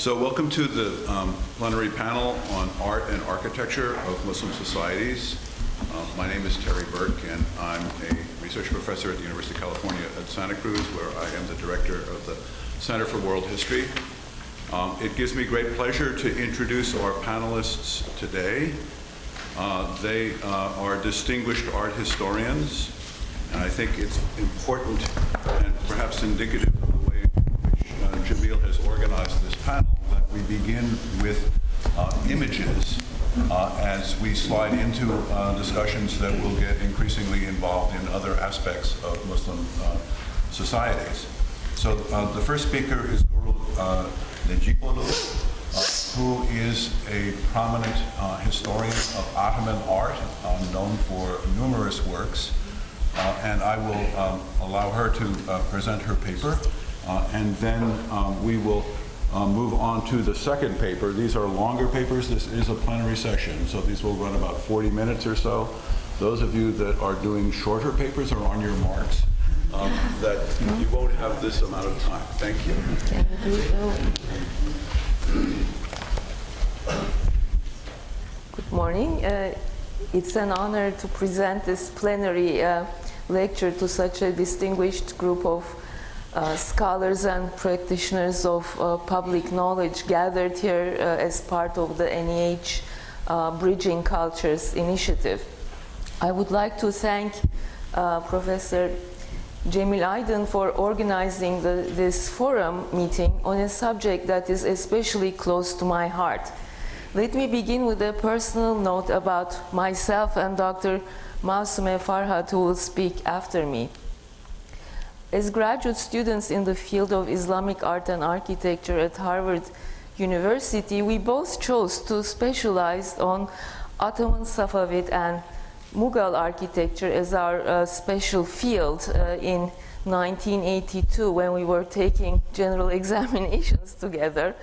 So welcome to the plenary panel on art and architecture of Muslim societies. My name is Terry Burke, and I'm a research professor at the University of California at Santa Cruz, where I am the director of the Center for World History. It gives me great pleasure to introduce our panelists today. They are distinguished art historians, and I think it's important and perhaps indicative of the way in which Jamil has organized this panel that we begin with images as we slide into discussions that will get increasingly involved in other aspects of Muslim societies. So the first speaker is Gülru Necipoğlu, who is a prominent historian of Ottoman art, known for numerous works. And I will allow her to present her paper, and then we will move on to the second paper. These are longer papers. This is a plenary session, so these will run about 40 minutes or so. Those of you that are doing shorter papers are on your marks. That you won't have this amount of time. Thank you. Good morning. It's an honor to present this plenary lecture to such a distinguished group of scholars and practitioners of public knowledge gathered here as part of the NEH Bridging Cultures initiative. I would like to thank Professor Cemil Aydın for organizing this forum meeting on a subject that is especially close to my heart. Let me begin with a personal note about myself and Dr. Massumeh Farhad, who will speak after me. As graduate students in the field of Islamic art and architecture at Harvard University, we both chose to specialize on Ottoman, Safavid and Mughal architecture as our special field in 1982 when we were taking general examinations together.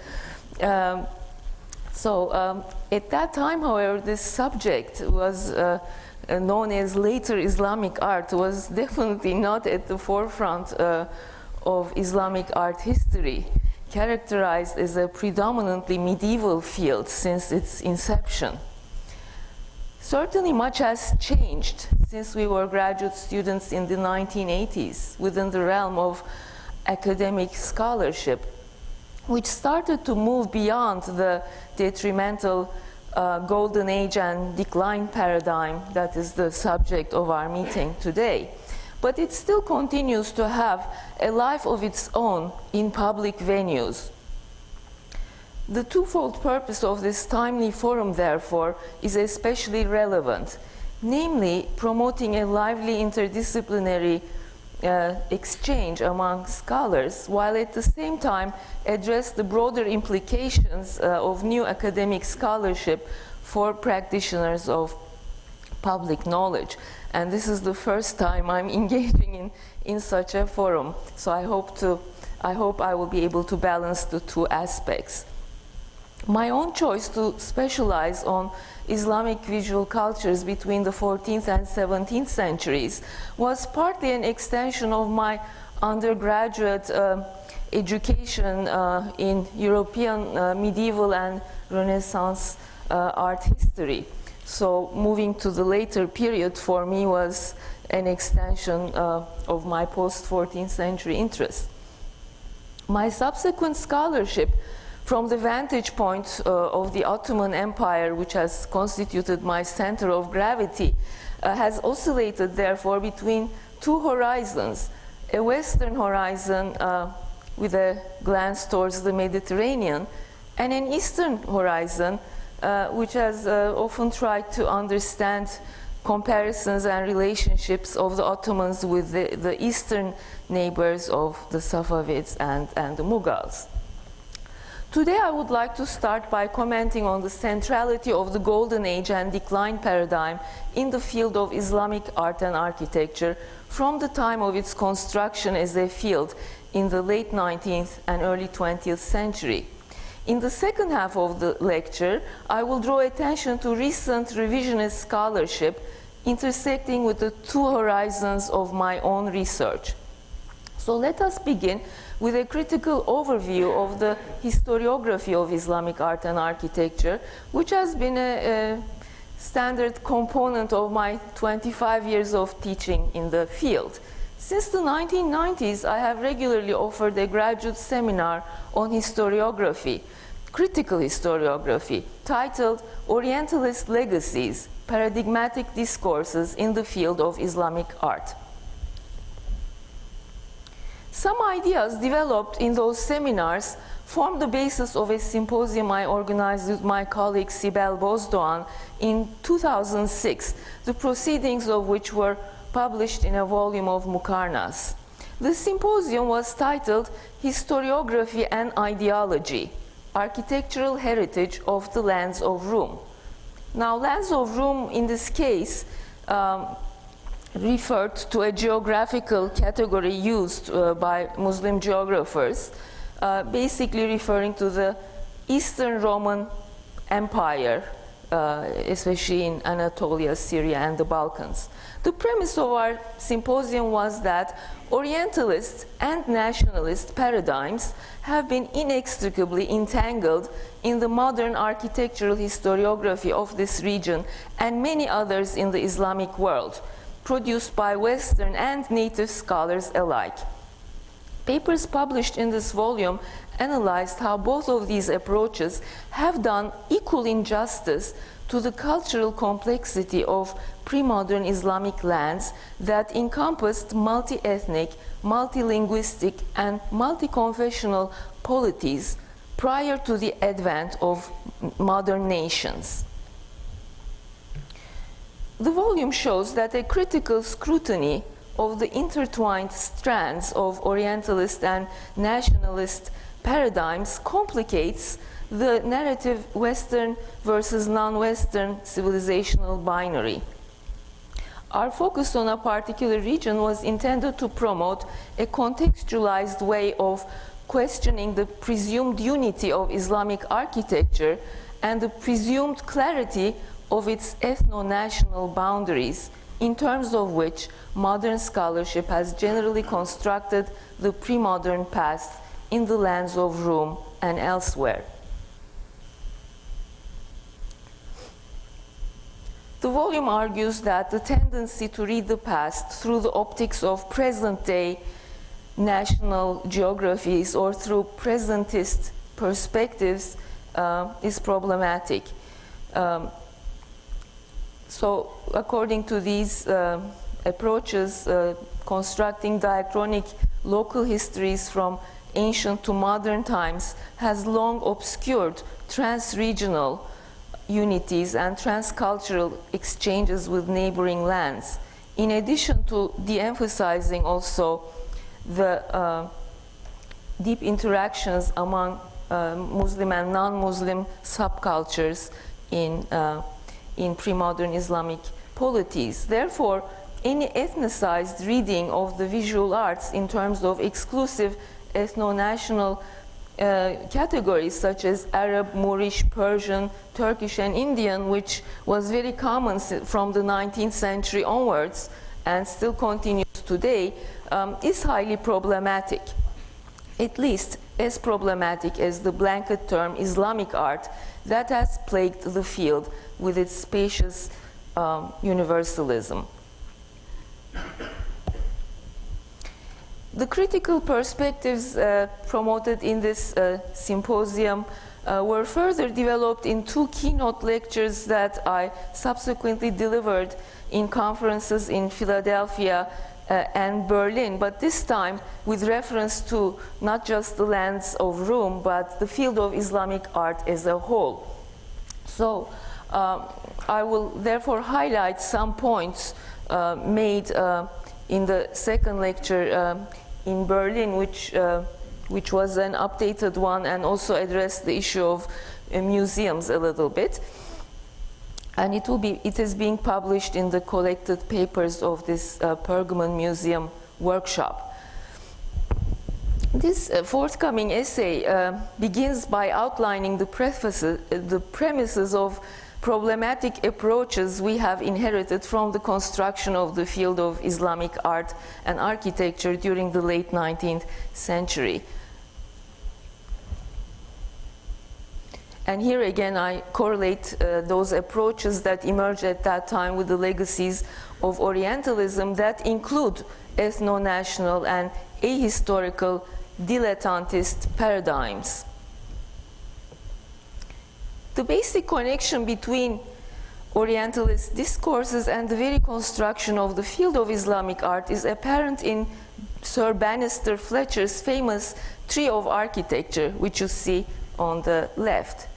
At that time, however, this subject was known as later Islamic art, was definitely not at the forefront of Islamic art history, characterized as a predominantly medieval field since its inception. Certainly much has changed since we were graduate students in the 1980s within the realm of academic scholarship, which started to move beyond the detrimental golden age and decline paradigm that is the subject of our meeting today. But it still continues to have a life of its own in public venues. The twofold purpose of this timely forum, therefore, is especially relevant, namely promoting a lively interdisciplinary exchange among scholars, while at the same time address the broader implications of new academic scholarship for practitioners of public knowledge. And this is the first time I'm engaging in such a forum, so I hope I will be able to balance the two aspects. My own choice to specialize on Islamic visual cultures between the 14th and 17th centuries was partly an extension of my undergraduate education in European medieval and Renaissance art history. So moving to the later period for me was an extension of my post-14th century interest. My subsequent scholarship from the vantage point of the Ottoman Empire, which has constituted my center of gravity, has oscillated, therefore, between two horizons. A Western horizon with a glance towards the Mediterranean, and an Eastern horizon which has often tried to understand comparisons and relationships of the Ottomans with the Eastern neighbors of the Safavids and the Mughals. Today I would like to start by commenting on the centrality of the Golden Age and decline paradigm in the field of Islamic art and architecture from the time of its construction as a field in the late 19th and early 20th century. In the second half of the lecture, I will draw attention to recent revisionist scholarship intersecting with the two horizons of my own research. So let us begin with a critical overview of the historiography of Islamic art and architecture, which has been a standard component of my 25 years of teaching in the field. Since the 1990s, I have regularly offered a graduate seminar on historiography, critical historiography, titled Orientalist Legacies, Paradigmatic Discourses in the Field of Islamic Art. Some ideas developed in those seminars formed the basis of a symposium I organized with my colleague Sibel Bozdoğan in 2006, the proceedings of which were published in a volume of Mukarnas. The symposium was titled Historiography and Ideology, Architectural Heritage of the Lands of Rum. Now, lands of Rum in this case referred to a geographical category used by Muslim geographers, basically referring to the Eastern Roman Empire, especially in Anatolia, Syria, and the Balkans. The premise of our symposium was that Orientalist and nationalist paradigms have been inextricably entangled in the modern architectural historiography of this region and many others in the Islamic world, produced by Western and native scholars alike. Papers published in this volume analyzed how both of these approaches have done equal injustice to the cultural complexity of pre-modern Islamic lands that encompassed multi-ethnic, multilinguistic, and multi-confessional polities prior to the advent of modern nations. The volume shows that a critical scrutiny of the intertwined strands of Orientalist and nationalist paradigms complicates the narrative Western versus non-Western civilizational binary. Our focus on a particular region was intended to promote a contextualized way of questioning the presumed unity of Islamic architecture and the presumed clarity of its ethno-national boundaries, in terms of which modern scholarship has generally constructed the pre-modern past in the lands of Rum and elsewhere. The volume argues that the tendency to read the past through the optics of present-day national geographies or through presentist perspectives is problematic. So according to these approaches, constructing diachronic local histories from ancient to modern times has long obscured trans-regional unities and transcultural exchanges with neighboring lands, in addition to de-emphasizing also the deep interactions among Muslim and non-Muslim subcultures in pre-modern Islamic polities. Therefore, any ethnicized reading of the visual arts in terms of exclusive ethno-national categories such as Arab, Moorish, Persian, Turkish, and Indian, which was very common from the 19th century onwards and still continues today, is highly problematic, at least as problematic as the blanket term Islamic art that has plagued the field with its spacious universalism. The critical perspectives promoted in this symposium were further developed in two keynote lectures that I subsequently delivered in conferences in Philadelphia and Berlin, but this time with reference to not just the lands of Rum, but the field of Islamic art as a whole. So I will therefore highlight some points made in the second lecture in Berlin, which was an updated one and also addressed the issue of museums a little bit. And it is being published in the collected papers of this Pergamon Museum workshop. This forthcoming essay begins by outlining the premises of problematic approaches we have inherited from the construction of the field of Islamic art and architecture during the late 19th century. And here again, I correlate those approaches that emerged at that time with the legacies of Orientalism that include ethno-national and ahistorical dilettantist paradigms. The basic connection between Orientalist discourses and the very construction of the field of Islamic art is apparent in Sir Bannister Fletcher's famous tree of architecture, which you see on the left.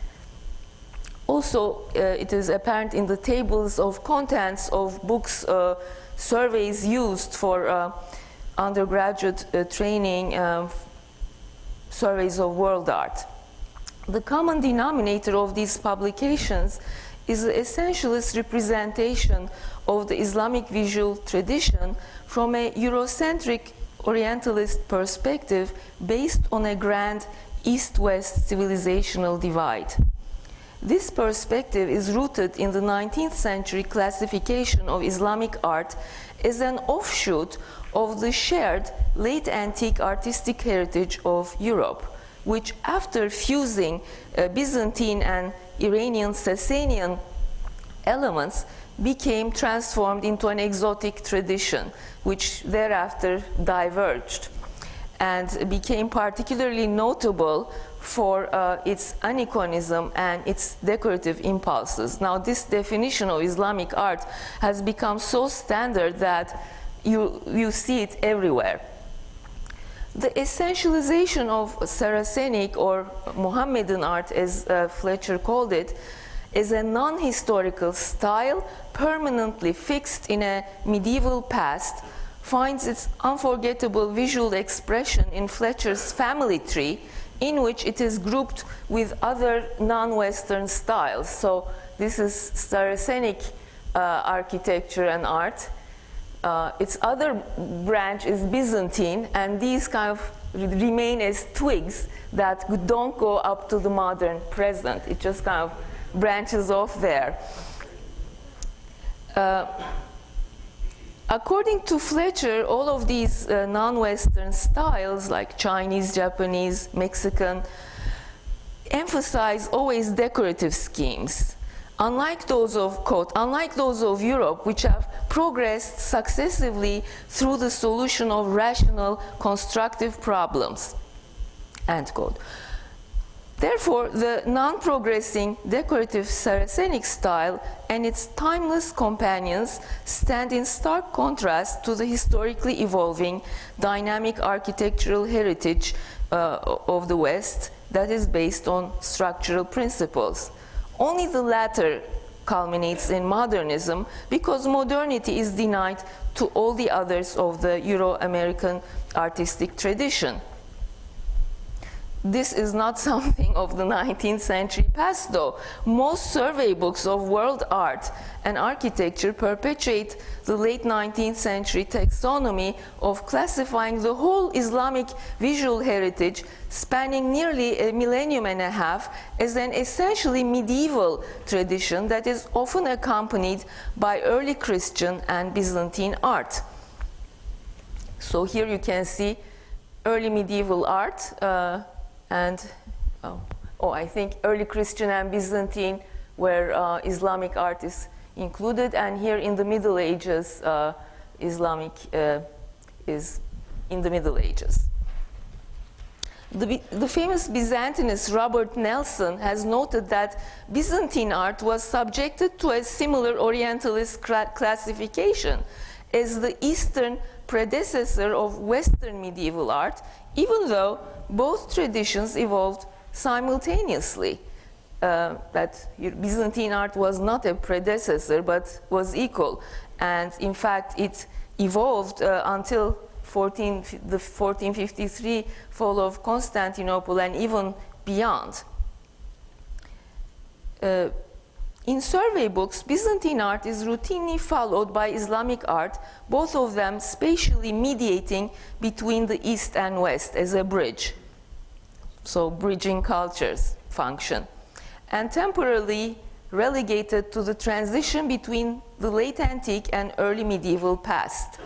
Also, it is apparent in the tables of contents of books, surveys used for undergraduate training, surveys of world art. The common denominator of these publications is the essentialist representation of the Islamic visual tradition from a Eurocentric Orientalist perspective based on a grand East-West civilizational divide. This perspective is rooted in the 19th century classification of Islamic art as an offshoot of the shared late antique artistic heritage of Europe, which after fusing Byzantine and Iranian Sasanian elements became transformed into an exotic tradition, which thereafter diverged and became particularly notable for its aniconism and its decorative impulses. Now, this definition of Islamic art has become so standard that you see it everywhere. The essentialization of Saracenic or Mohammedan art, as Fletcher called it, is a non-historical style permanently fixed in a medieval past, finds its unforgettable visual expression in Fletcher's family tree, in which it is grouped with other non-Western styles. So this is Saracenic architecture and art. Its other branch is Byzantine, and these kind of remain as twigs that don't go up to the modern present. It just kind of branches off there. According to Fletcher, all of these non-Western styles like Chinese, Japanese, Mexican emphasize always decorative schemes. Unlike those of, quote, unlike those of Europe, which have progressed successively through the solution of rational, constructive problems, end quote. Therefore, the non-progressing decorative Saracenic style and its timeless companions stand in stark contrast to the historically evolving dynamic architectural heritage of the West that is based on structural principles. Only the latter culminates in modernism because modernity is denied to all the others of the Euro-American artistic tradition. This is not something of the 19th century past, though. Most survey books of world art and architecture perpetuate the late 19th century taxonomy of classifying the whole Islamic visual heritage spanning nearly a millennium and a half as an essentially medieval tradition that is often accompanied by early Christian and Byzantine art. So here you can see early medieval art I think early Christian and Byzantine where Islamic art is included, and here in the Middle Ages, Islamic is in the Middle Ages. The famous Byzantinist Robert Nelson has noted that Byzantine art was subjected to a similar Orientalist classification as the Eastern predecessor of Western medieval art, even though both traditions evolved simultaneously. That Byzantine art was not a predecessor but was equal, and in fact it evolved until the 1453 fall of Constantinople and even beyond. In survey books, Byzantine art is routinely followed by Islamic art, both of them spatially mediating between the East and West as a bridge. So bridging cultures function. And temporarily relegated to the transition between the late antique and early medieval past.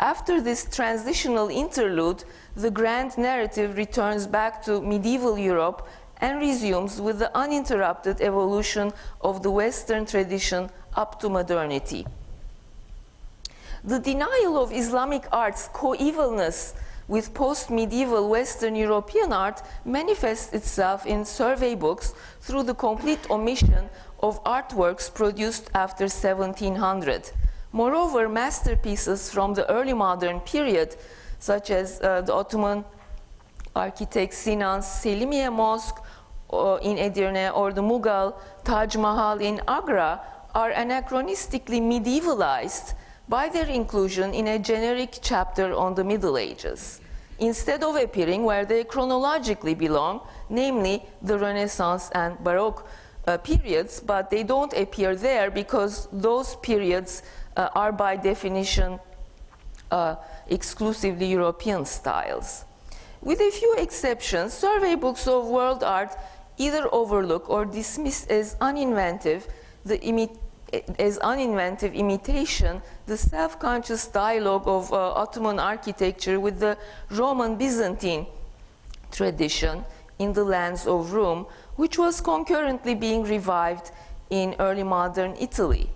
After this transitional interlude, the grand narrative returns back to medieval Europe and resumes with the uninterrupted evolution of the Western tradition up to modernity. The denial of Islamic art's coevalness with post-medieval Western European art manifests itself in survey books through the complete omission of artworks produced after 1700. Moreover, masterpieces from the early modern period, such as the Ottoman architect Sinan's Selimiye Mosque in Edirne or the Mughal Taj Mahal in Agra, are anachronistically medievalized by their inclusion in a generic chapter on the Middle Ages, instead of appearing where they chronologically belong, namely the Renaissance and Baroque periods, but they don't appear there because those periods are by definition exclusively European styles. With a few exceptions, survey books of world art either overlook or dismiss as uninventive imitation the self-conscious dialogue of Ottoman architecture with the Roman Byzantine tradition in the lands of Rome, which was concurrently being revived in early modern Italy.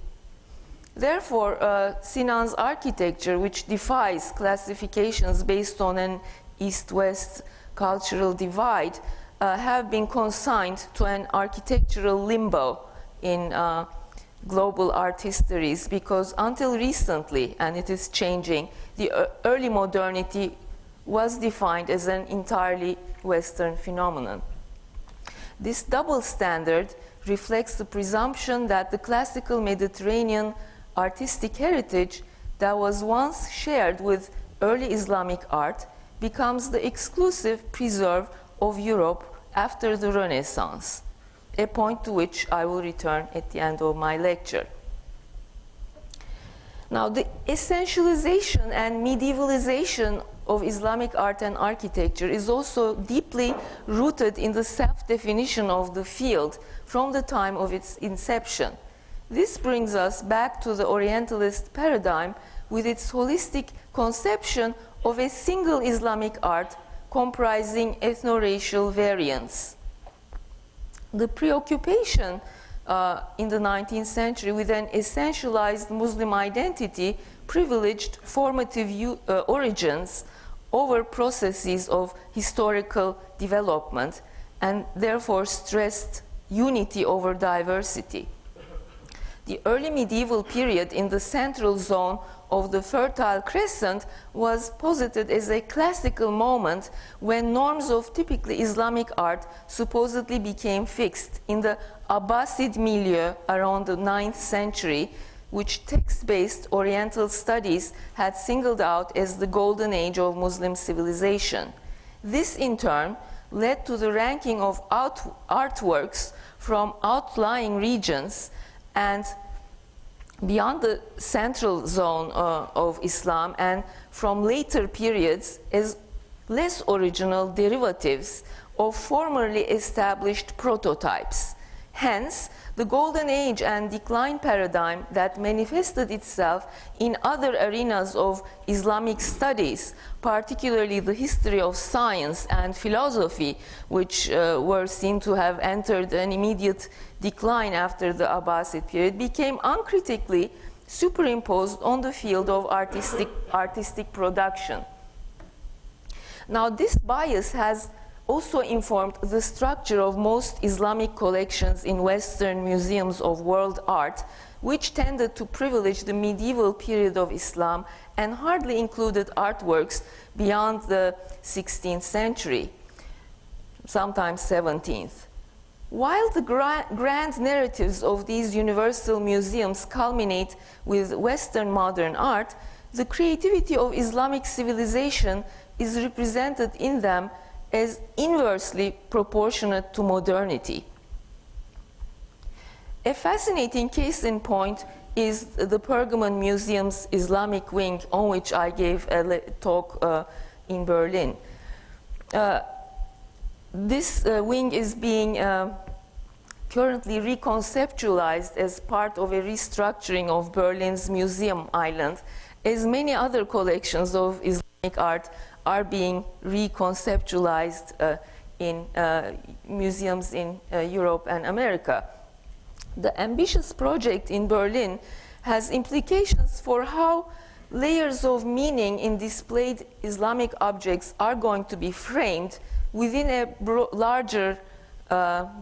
Therefore, Sinan's architecture, which defies classifications based on an East-West cultural divide, have been consigned to an architectural limbo in global art histories, because until recently, and it is changing, the early modernity was defined as an entirely Western phenomenon. This double standard reflects the presumption that the classical Mediterranean artistic heritage that was once shared with early Islamic art becomes the exclusive preserve of Europe after the Renaissance, a point to which I will return at the end of my lecture. Now, the essentialization and medievalization of Islamic art and architecture is also deeply rooted in the self-definition of the field from the time of its inception. This brings us back to the Orientalist paradigm with its holistic conception of a single Islamic art comprising ethno-racial variants. The preoccupation in the 19th century with an essentialized Muslim identity privileged formative origins over processes of historical development and therefore stressed unity over diversity. The early medieval period in the central zone of the Fertile Crescent was posited as a classical moment when norms of typically Islamic art supposedly became fixed in the Abbasid milieu around the 9th century, which text-based Oriental studies had singled out as the golden age of Muslim civilization. This, in turn, led to the ranking of artworks from outlying regions and beyond the central zone of Islam and from later periods as less original derivatives of formerly established prototypes. Hence, the golden age and decline paradigm that manifested itself in other arenas of Islamic studies, particularly the history of science and philosophy, which were seen to have entered an immediate decline after the Abbasid period, became uncritically superimposed on the field of artistic production. Now, this bias has also informed the structure of most Islamic collections in Western museums of world art, which tended to privilege the medieval period of Islam and hardly included artworks beyond the 16th century, sometimes 17th. While the grand narratives of these universal museums culminate with Western modern art, the creativity of Islamic civilization is represented in them as inversely proportionate to modernity. A fascinating case in point is the Pergamon Museum's Islamic wing, on which I gave a talk in Berlin. This wing is being currently reconceptualized as part of a restructuring of Berlin's museum island, as many other collections of Islamic art are being reconceptualized in museums in Europe and America. The ambitious project in Berlin has implications for how layers of meaning in displayed Islamic objects are going to be framed within a larger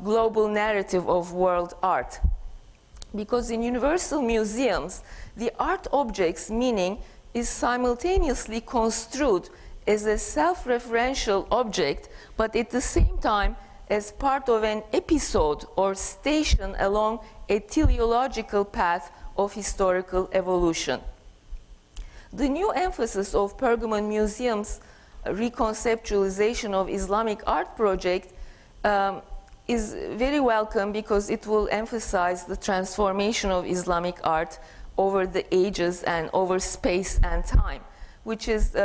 global narrative of world art. Because in universal museums, the art object's meaning is simultaneously construed as a self-referential object, but at the same time as part of an episode or station along a teleological path of historical evolution. The new emphasis of Pergamon Museum's reconceptualization of Islamic art project is very welcome because it will emphasize the transformation of Islamic art over the ages and over space and time, which is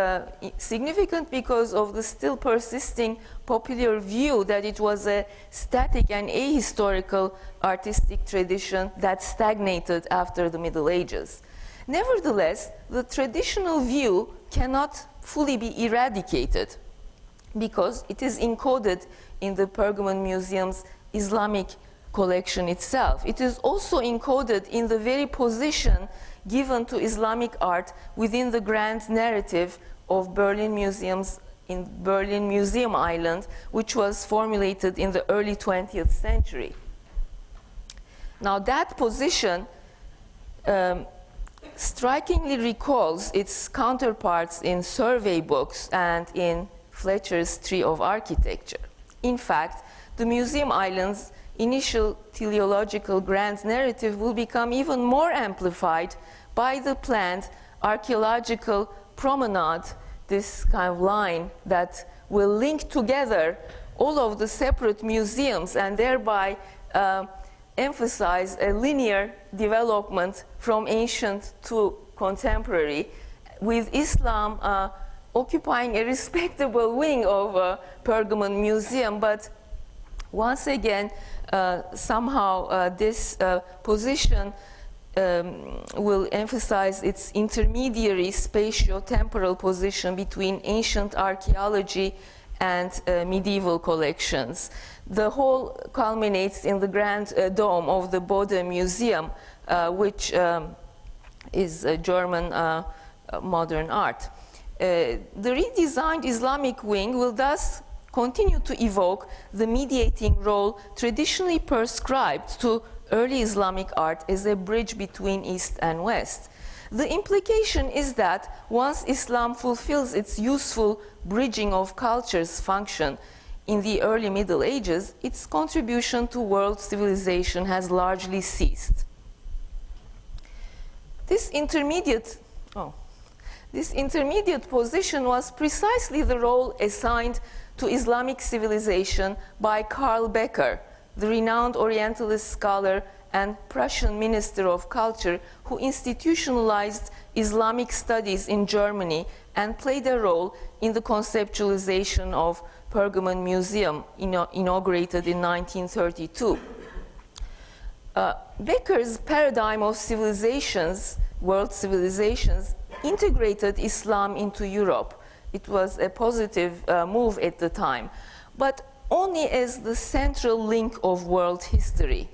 significant because of the still persisting popular view that it was a static and ahistorical artistic tradition that stagnated after the Middle Ages. Nevertheless, the traditional view cannot fully be eradicated because it is encoded in the Pergamon Museum's Islamic collection itself. It is also encoded in the very position given to Islamic art within the grand narrative of Berlin Museums in Berlin Museum Island, which was formulated in the early 20th century. Now that position strikingly recalls its counterparts in survey books and in Fletcher's Tree of Architecture. In fact, the Museum Island's initial teleological grand narrative will become even more amplified by the planned archaeological promenade, this kind of line that will link together all of the separate museums and thereby emphasize a linear development from ancient to contemporary, with Islam occupying a respectable wing of Pergamon Museum. But once again, somehow this position will emphasize its intermediary spatio-temporal position between ancient archaeology and medieval collections. The whole culminates in the grand dome of the Bode Museum, which is German modern art. The redesigned Islamic wing will thus continue to evoke the mediating role traditionally prescribed to early Islamic art as a bridge between East and West. The implication is that once Islam fulfills its useful bridging of cultures function in the early Middle Ages, its contribution to world civilization has largely ceased. This intermediate position was precisely the role assigned to Islamic civilization by Karl Becker, the renowned Orientalist scholar and Prussian Minister of Culture who institutionalized Islamic studies in Germany and played a role in the conceptualization of Pergamon Museum, inaugurated in 1932. Becker's paradigm of civilizations, world civilizations, integrated Islam into Europe. It was a positive move at the time, but only as the central link of world history.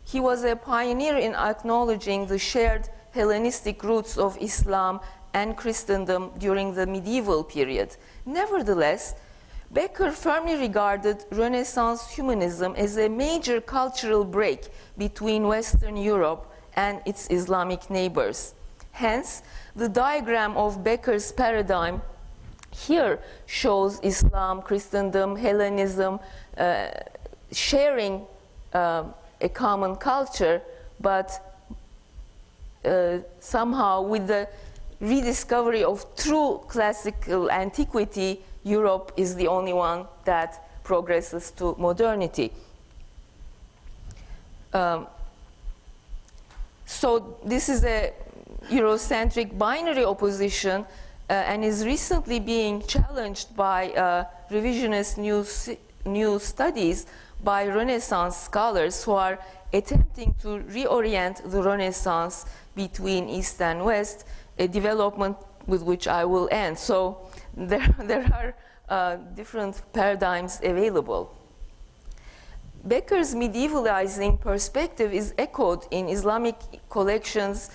He was a pioneer in acknowledging the shared Hellenistic roots of Islam and Christendom during the medieval period. Nevertheless, Becker firmly regarded Renaissance humanism as a major cultural break between Western Europe and its Islamic neighbors. Hence, the diagram of Becker's paradigm here shows Islam, Christendom, Hellenism sharing a common culture, but somehow with the rediscovery of true classical antiquity, Europe is the only one that progresses to modernity. So this is a Eurocentric binary opposition and is recently being challenged by revisionist new studies by Renaissance scholars who are attempting to reorient the Renaissance between East and West, a development with which I will end. So there are different paradigms available. Becker's medievalizing perspective is echoed in Islamic collections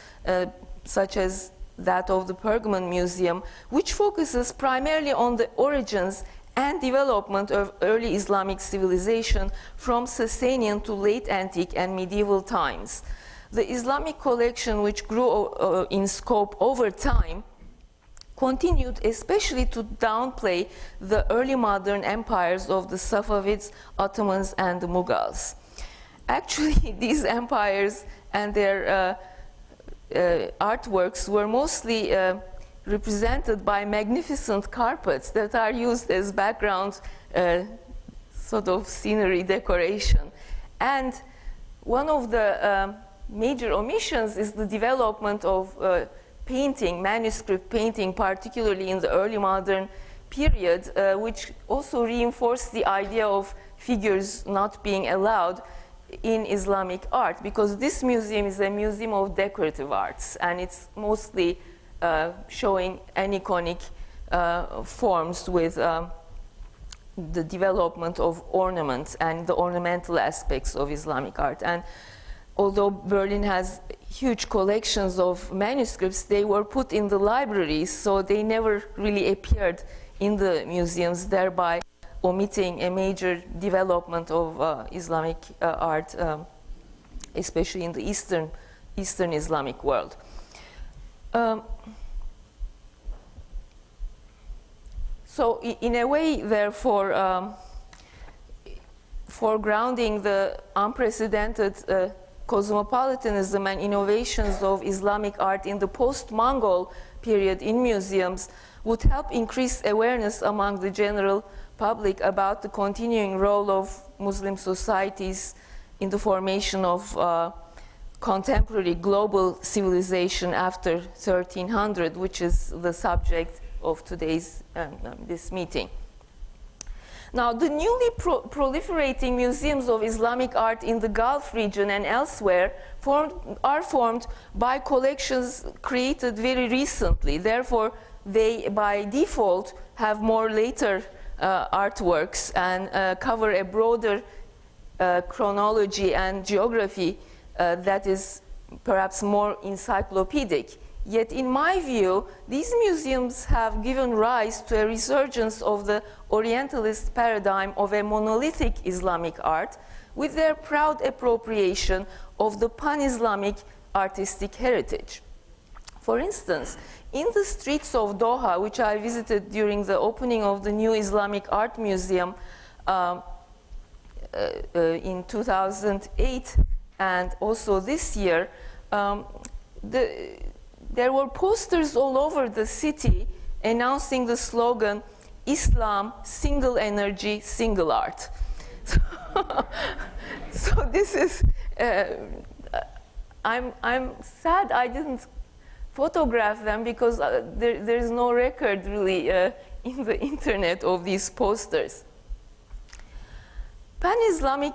such as that of the Pergamon Museum, which focuses primarily on the origins and development of early Islamic civilization from Sasanian to late antique and medieval times. The Islamic collection, which grew in scope over time, continued especially to downplay the early modern empires of the Safavids, Ottomans, and the Mughals. Actually, these empires and their artworks were mostly represented by magnificent carpets that are used as background sort of scenery decoration. And one of the major omissions is the development of painting, manuscript painting, particularly in the early modern period, which also reinforced the idea of figures not being allowed in Islamic art, because this museum is a museum of decorative arts, and it's mostly showing aniconic forms with the development of ornaments and the ornamental aspects of Islamic art. And although Berlin has huge collections of manuscripts, they were put in the libraries, so they never really appeared in the museums, thereby omitting a major development of Islamic art, especially in the Eastern Islamic world. So in a way, therefore, foregrounding the unprecedented cosmopolitanism and innovations of Islamic art in the post-Mongol period in museums would help increase awareness among the general public about the continuing role of Muslim societies in the formation of contemporary global civilization after 1300, which is the subject of today's this meeting. Now, the newly proliferating museums of Islamic art in the Gulf region and elsewhere are formed by collections created very recently. Therefore, they, by default, have more later artworks and cover a broader chronology and geography that is perhaps more encyclopedic. Yet, in my view, these museums have given rise to a resurgence of the Orientalist paradigm of a monolithic Islamic art with their proud appropriation of the pan-Islamic artistic heritage. For instance, in the streets of Doha, which I visited during the opening of the new Islamic Art Museum in 2008 and also this year, there were posters all over the city announcing the slogan, "Islam, single energy, single art." So this is, I'm sad I didn't photograph them because there is no record really in the internet of these posters. Pan-Islamic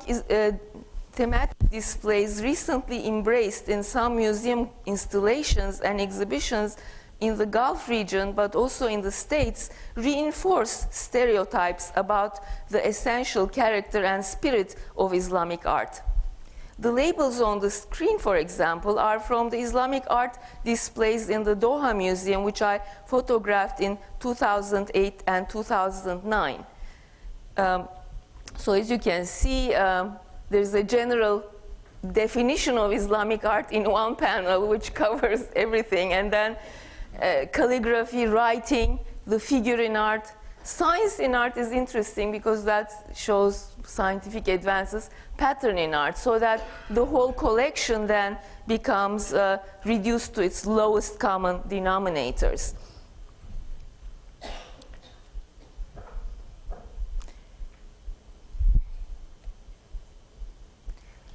thematic displays recently embraced in some museum installations and exhibitions in the Gulf region, but also in the States, reinforce stereotypes about the essential character and spirit of Islamic art. The labels on the screen, for example, are from the Islamic art displays in the Doha Museum, which I photographed in 2008 and 2009. So as you can see, there's a general definition of Islamic art in one panel, which covers everything, and then calligraphy, writing, the figure in art. Science in art is interesting because that shows scientific advances, pattern in art, so that the whole collection then becomes reduced to its lowest common denominators.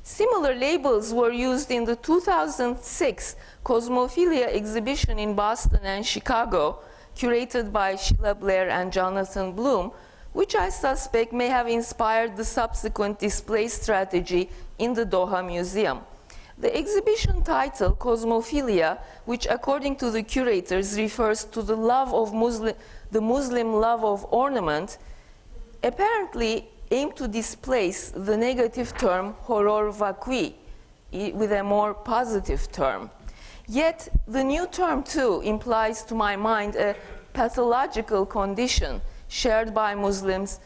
Similar labels were used in the 2006 Cosmophilia exhibition in Boston and Chicago, curated by Sheila Blair and Jonathan Bloom, which I suspect may have inspired the subsequent display strategy in the Doha Museum. The exhibition title, Cosmophilia, which according to the curators refers to the Muslim love of ornament, apparently aimed to displace the negative term horror vacui with a more positive term. Yet the new term too implies to my mind a pathological condition shared by Muslims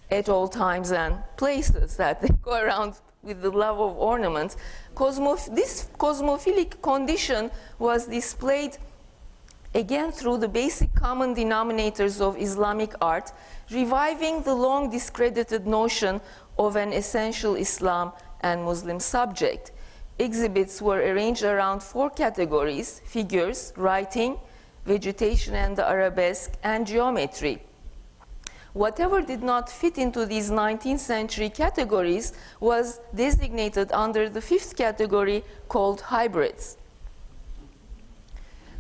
at all times and places, that they go around with the love of ornament. This cosmophilic condition was displayed again through the basic common denominators of Islamic art, reviving the long discredited notion of an essential Islam and Muslim subject. Exhibits were arranged around 4 categories: figures, writing, vegetation and the arabesque, and geometry. Whatever did not fit into these 19th century categories was designated under the 5th category called hybrids.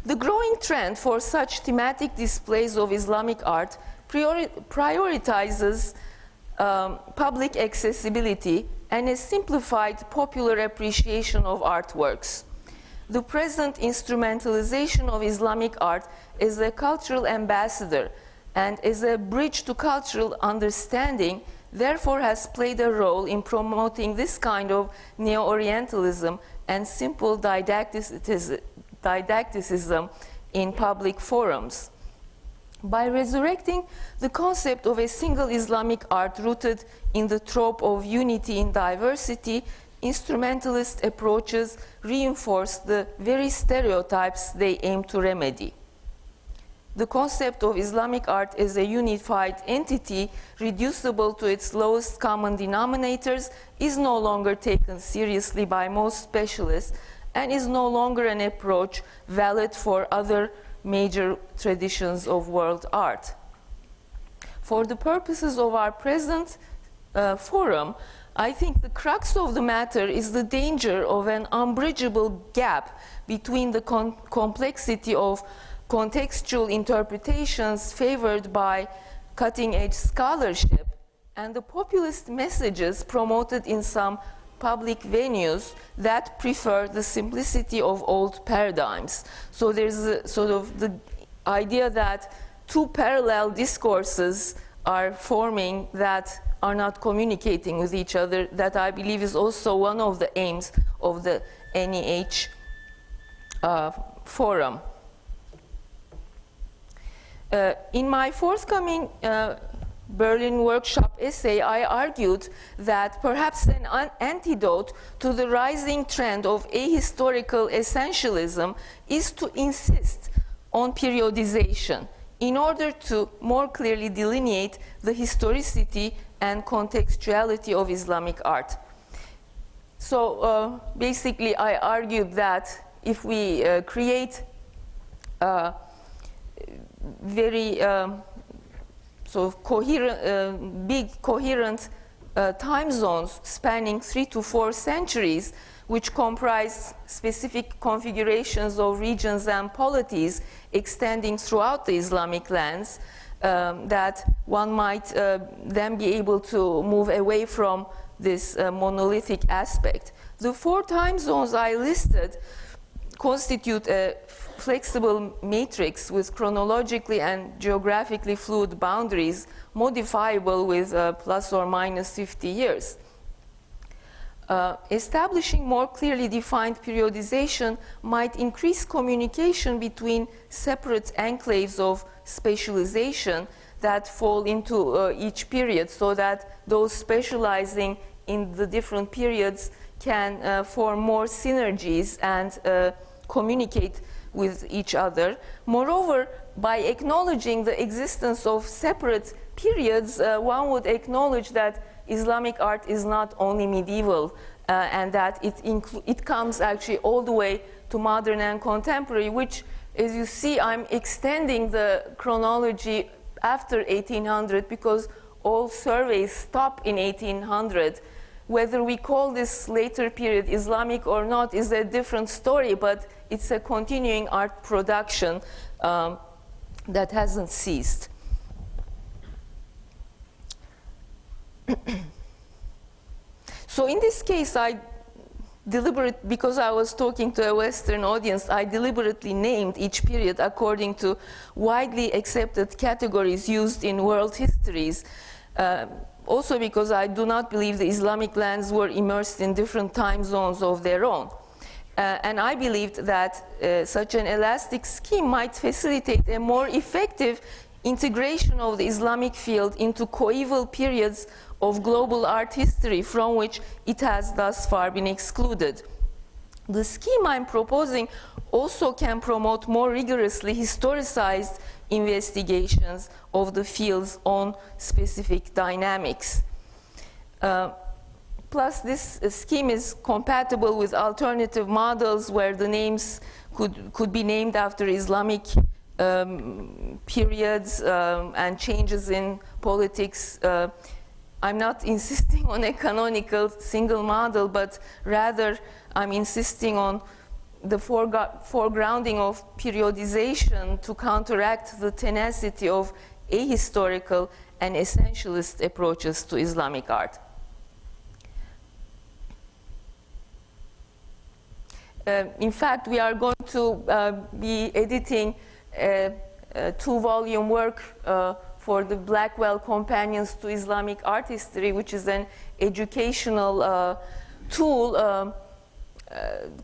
The growing trend for such thematic displays of Islamic art prioritizes public accessibility and a simplified popular appreciation of artworks. The present instrumentalization of Islamic art is a cultural ambassador and as a bridge to cultural understanding, therefore has played a role in promoting this kind of neo-Orientalism and simple didacticism in public forums. By resurrecting the concept of a single Islamic art rooted in the trope of unity in diversity, instrumentalist approaches reinforce the very stereotypes they aim to remedy. The concept of Islamic art as a unified entity, reducible to its lowest common denominators, is no longer taken seriously by most specialists and is no longer an approach valid for other major traditions of world art. For the purposes of our present forum, I think the crux of the matter is the danger of an unbridgeable gap between the complexity of contextual interpretations favored by cutting-edge scholarship and the populist messages promoted in some public venues that prefer the simplicity of old paradigms. So there's a, sort of the idea that 2 parallel discourses are forming that are not communicating with each other, that I believe is also one of the aims of the NEH forum. In my forthcoming Berlin workshop essay, I argued that perhaps an antidote to the rising trend of ahistorical essentialism is to insist on periodization in order to more clearly delineate the historicity and contextuality of Islamic art. So basically I argued that if we create very sort of coherent, big coherent time zones spanning 3 to 4 centuries, which comprise specific configurations of regions and polities extending throughout the Islamic lands, that one might then be able to move away from this monolithic aspect. The 4 time zones I listed constitute a flexible matrix with chronologically and geographically fluid boundaries modifiable with plus or minus 50 years. Establishing more clearly defined periodization might increase communication between separate enclaves of specialization that fall into each period, so that those specializing in the different periods can form more synergies and communicate with each other. Moreover, by acknowledging the existence of separate periods, one would acknowledge that Islamic art is not only medieval and that it comes actually all the way to modern and contemporary, which, as you see, I'm extending the chronology after 1800 because all surveys stop in 1800. Whether we call this later period Islamic or not is a different story, but it's a continuing art production that hasn't ceased. So in this case, I because I was talking to a Western audience, I deliberately named each period according to widely accepted categories used in world histories. Also because I do not believe the Islamic lands were immersed in different time zones of their own. And I believed that such an elastic scheme might facilitate a more effective integration of the Islamic field into coeval periods of global art history from which it has thus far been excluded. The scheme I'm proposing also can promote more rigorously historicized investigations of the field's own specific dynamics. Plus, this scheme is compatible with alternative models where the names could be named after Islamic periods and changes in politics. I'm not insisting on a canonical single model, but rather I'm insisting on the foregrounding of periodization to counteract the tenacity of ahistorical and essentialist approaches to Islamic art. In fact, we are going to be editing a two-volume work for the Blackwell Companions to Islamic Art History, which is an educational tool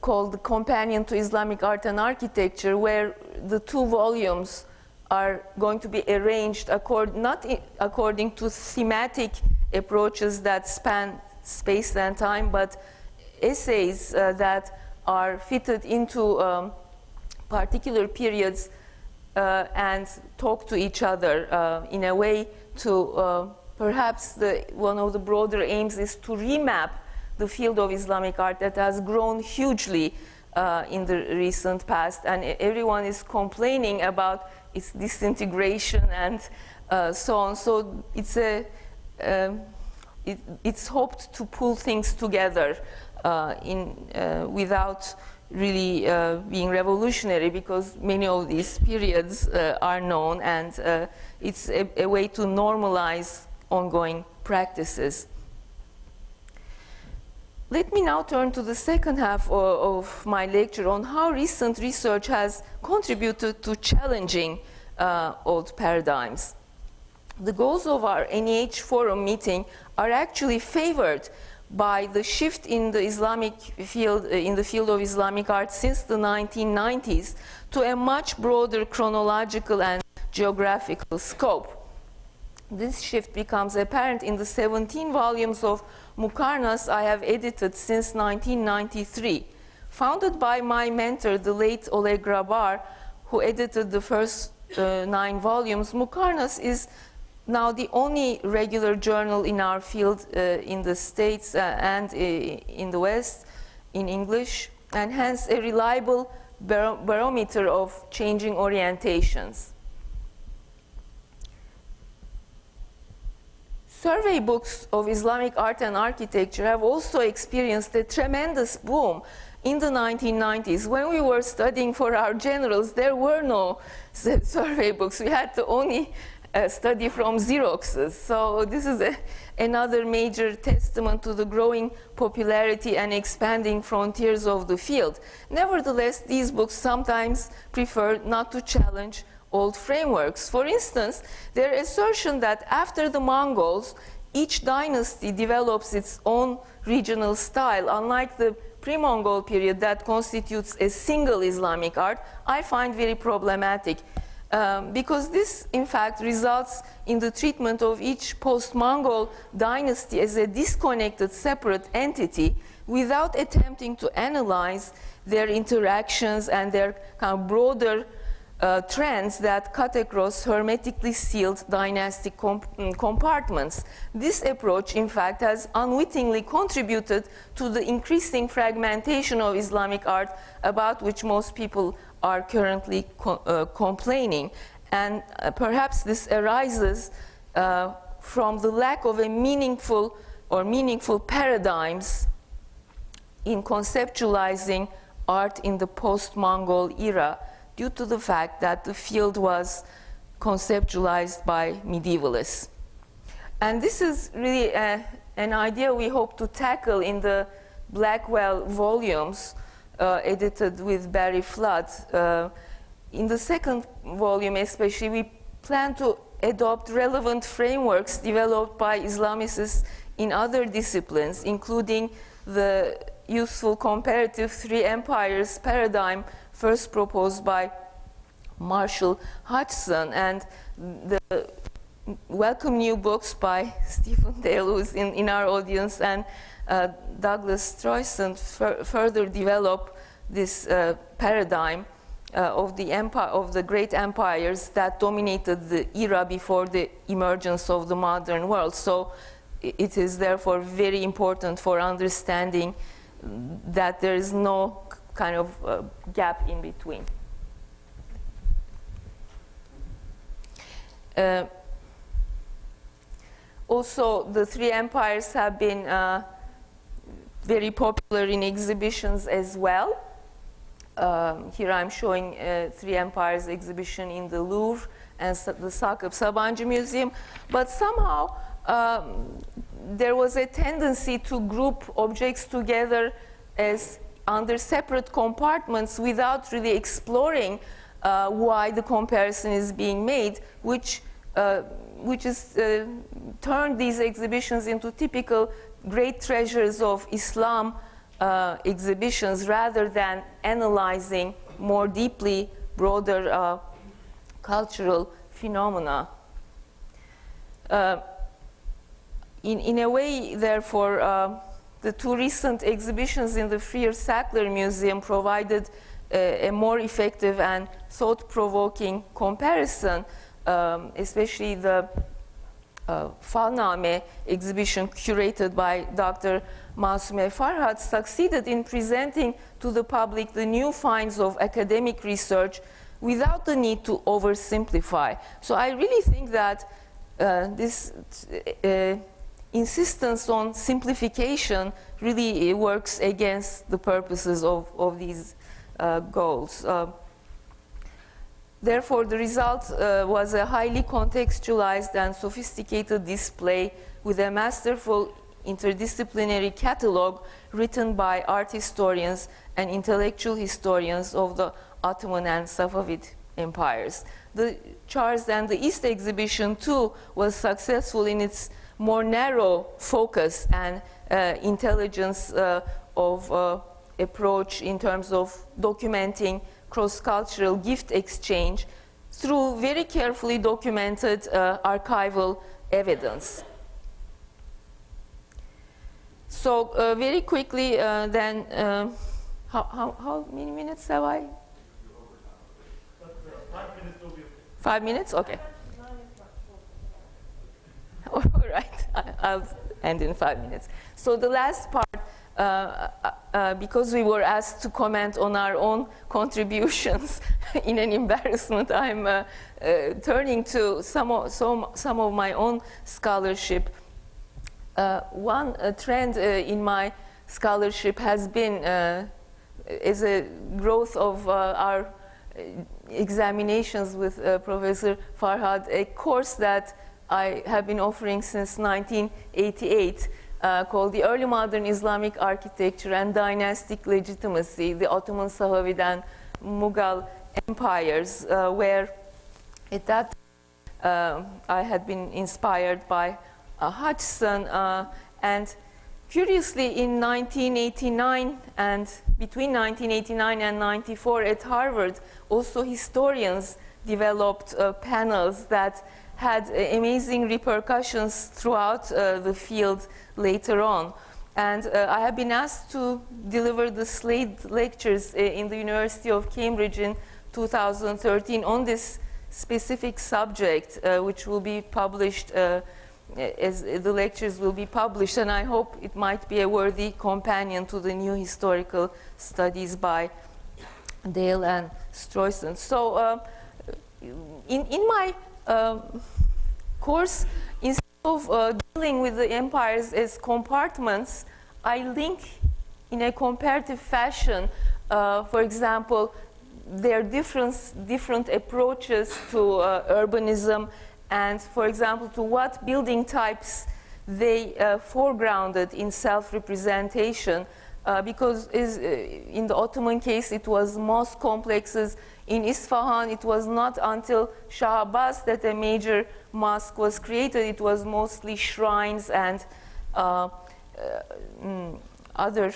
called the Companion to Islamic Art and Architecture, where the two volumes are going to be arranged not according to thematic approaches that span space and time, but essays that are fitted into particular periods and talk to each other in a way to perhaps one of the broader aims is to remap the field of Islamic art that has grown hugely in the recent past, and everyone is complaining about its disintegration and so on. So it's hoped to pull things together without really being revolutionary, because many of these periods are known, and it's a way to normalize ongoing practices. Let me now turn to the second half of my lecture on how recent research has contributed to challenging old paradigms. The goals of our NEH Forum meeting are actually favored by the shift in the Islamic field, in the field of Islamic art since the 1990s to a much broader chronological and geographical scope. This shift becomes apparent in the 17 volumes of Muqarnas I have edited since 1993. Founded by my mentor, the late Oleg Grabar, who edited the first 9 volumes, Muqarnas is now the only regular journal in our field in the States and in the West in English, and hence a reliable barometer of changing orientations. Survey books of Islamic art and architecture have also experienced a tremendous boom in the 1990s. When we were studying for our generals, there were no survey books. We had to only study from Xeroxes. So this is another major testament to the growing popularity and expanding frontiers of the field. Nevertheless, these books sometimes prefer not to challenge old frameworks. For instance, their assertion that after the Mongols, each dynasty develops its own regional style, unlike the pre-Mongol period that constitutes a single Islamic art, I find very problematic. Because this, in fact, results in the treatment of each post-Mongol dynasty as a disconnected, separate entity without attempting to analyze their interactions and their kind of broader trends that cut across hermetically sealed dynastic compartments. This approach, in fact, has unwittingly contributed to the increasing fragmentation of Islamic art about which most people are currently complaining. And perhaps this arises from the lack of a meaningful paradigms in conceptualizing art in the post-Mongol era, due to the fact that the field was conceptualized by medievalists. And this is really an idea we hope to tackle in the Blackwell volumes edited with Barry Flood. In the second volume especially, we plan to adopt relevant frameworks developed by Islamicists in other disciplines, including the useful comparative three empires paradigm first proposed by Marshall Hodgson, and the welcome new books by Stephen Dale, who's in our audience, and Douglas Troyson further develop this paradigm of the great empires that dominated the era before the emergence of the modern world. So it is therefore very important for understanding that there is no kind of gap in between. Also, the three empires have been very popular in exhibitions as well. Here I'm showing Three Empires exhibition in the Louvre and the Sabancı Museum. But somehow there was a tendency to group objects together as under separate compartments without really exploring why the comparison is being made, which is turned these exhibitions into typical great treasures of Islam exhibitions, rather than analyzing more deeply broader cultural phenomena. In a way, therefore, the two recent exhibitions in the Freer Sackler Museum provided a more effective and thought-provoking comparison, especially the Falname exhibition curated by Dr. Massumeh Farhad succeeded in presenting to the public the new finds of academic research without the need to oversimplify. So I really think that this insistence on simplification really works against the purposes of these goals. Therefore, the result was a highly contextualized and sophisticated display with a masterful interdisciplinary catalog written by art historians and intellectual historians of the Ottoman and Safavid empires. The Charles and the East exhibition, too, was successful in its more narrow focus and intelligence of approach in terms of documenting cross-cultural gift exchange through very carefully documented archival evidence. So very quickly then, how many minutes have I? 5 minutes will be okay. 5 minutes? Okay. All right, I'll end in 5 minutes. So the last part, because we were asked to comment on our own contributions in an embarrassment, I'm turning to some of my own scholarship. One trend in my scholarship has been, as a growth of our examinations with Professor Farhad, a course that I have been offering since 1988, called the Early Modern Islamic Architecture and Dynastic Legitimacy, the Ottoman, Safavid and Mughal empires, where at that I had been inspired by Hodgson, and curiously in 1989 and between 1989 and 94 at Harvard, also historians developed panels that had amazing repercussions throughout the field later on. And I have been asked to deliver the Slade lectures in the University of Cambridge in 2013 on this specific subject, which will be published as the lectures will be published, and I hope it might be a worthy companion to the new historical studies by Dale and Stroyson. So in my course, instead of dealing with the empires as compartments, I link in a comparative fashion, for example, their different approaches to urbanism, and, for example, to what building types they foregrounded in self-representation. because in the Ottoman case it was mosque complexes. In Isfahan it was not until Shah Abbas that a major mosque was created. It was mostly shrines and other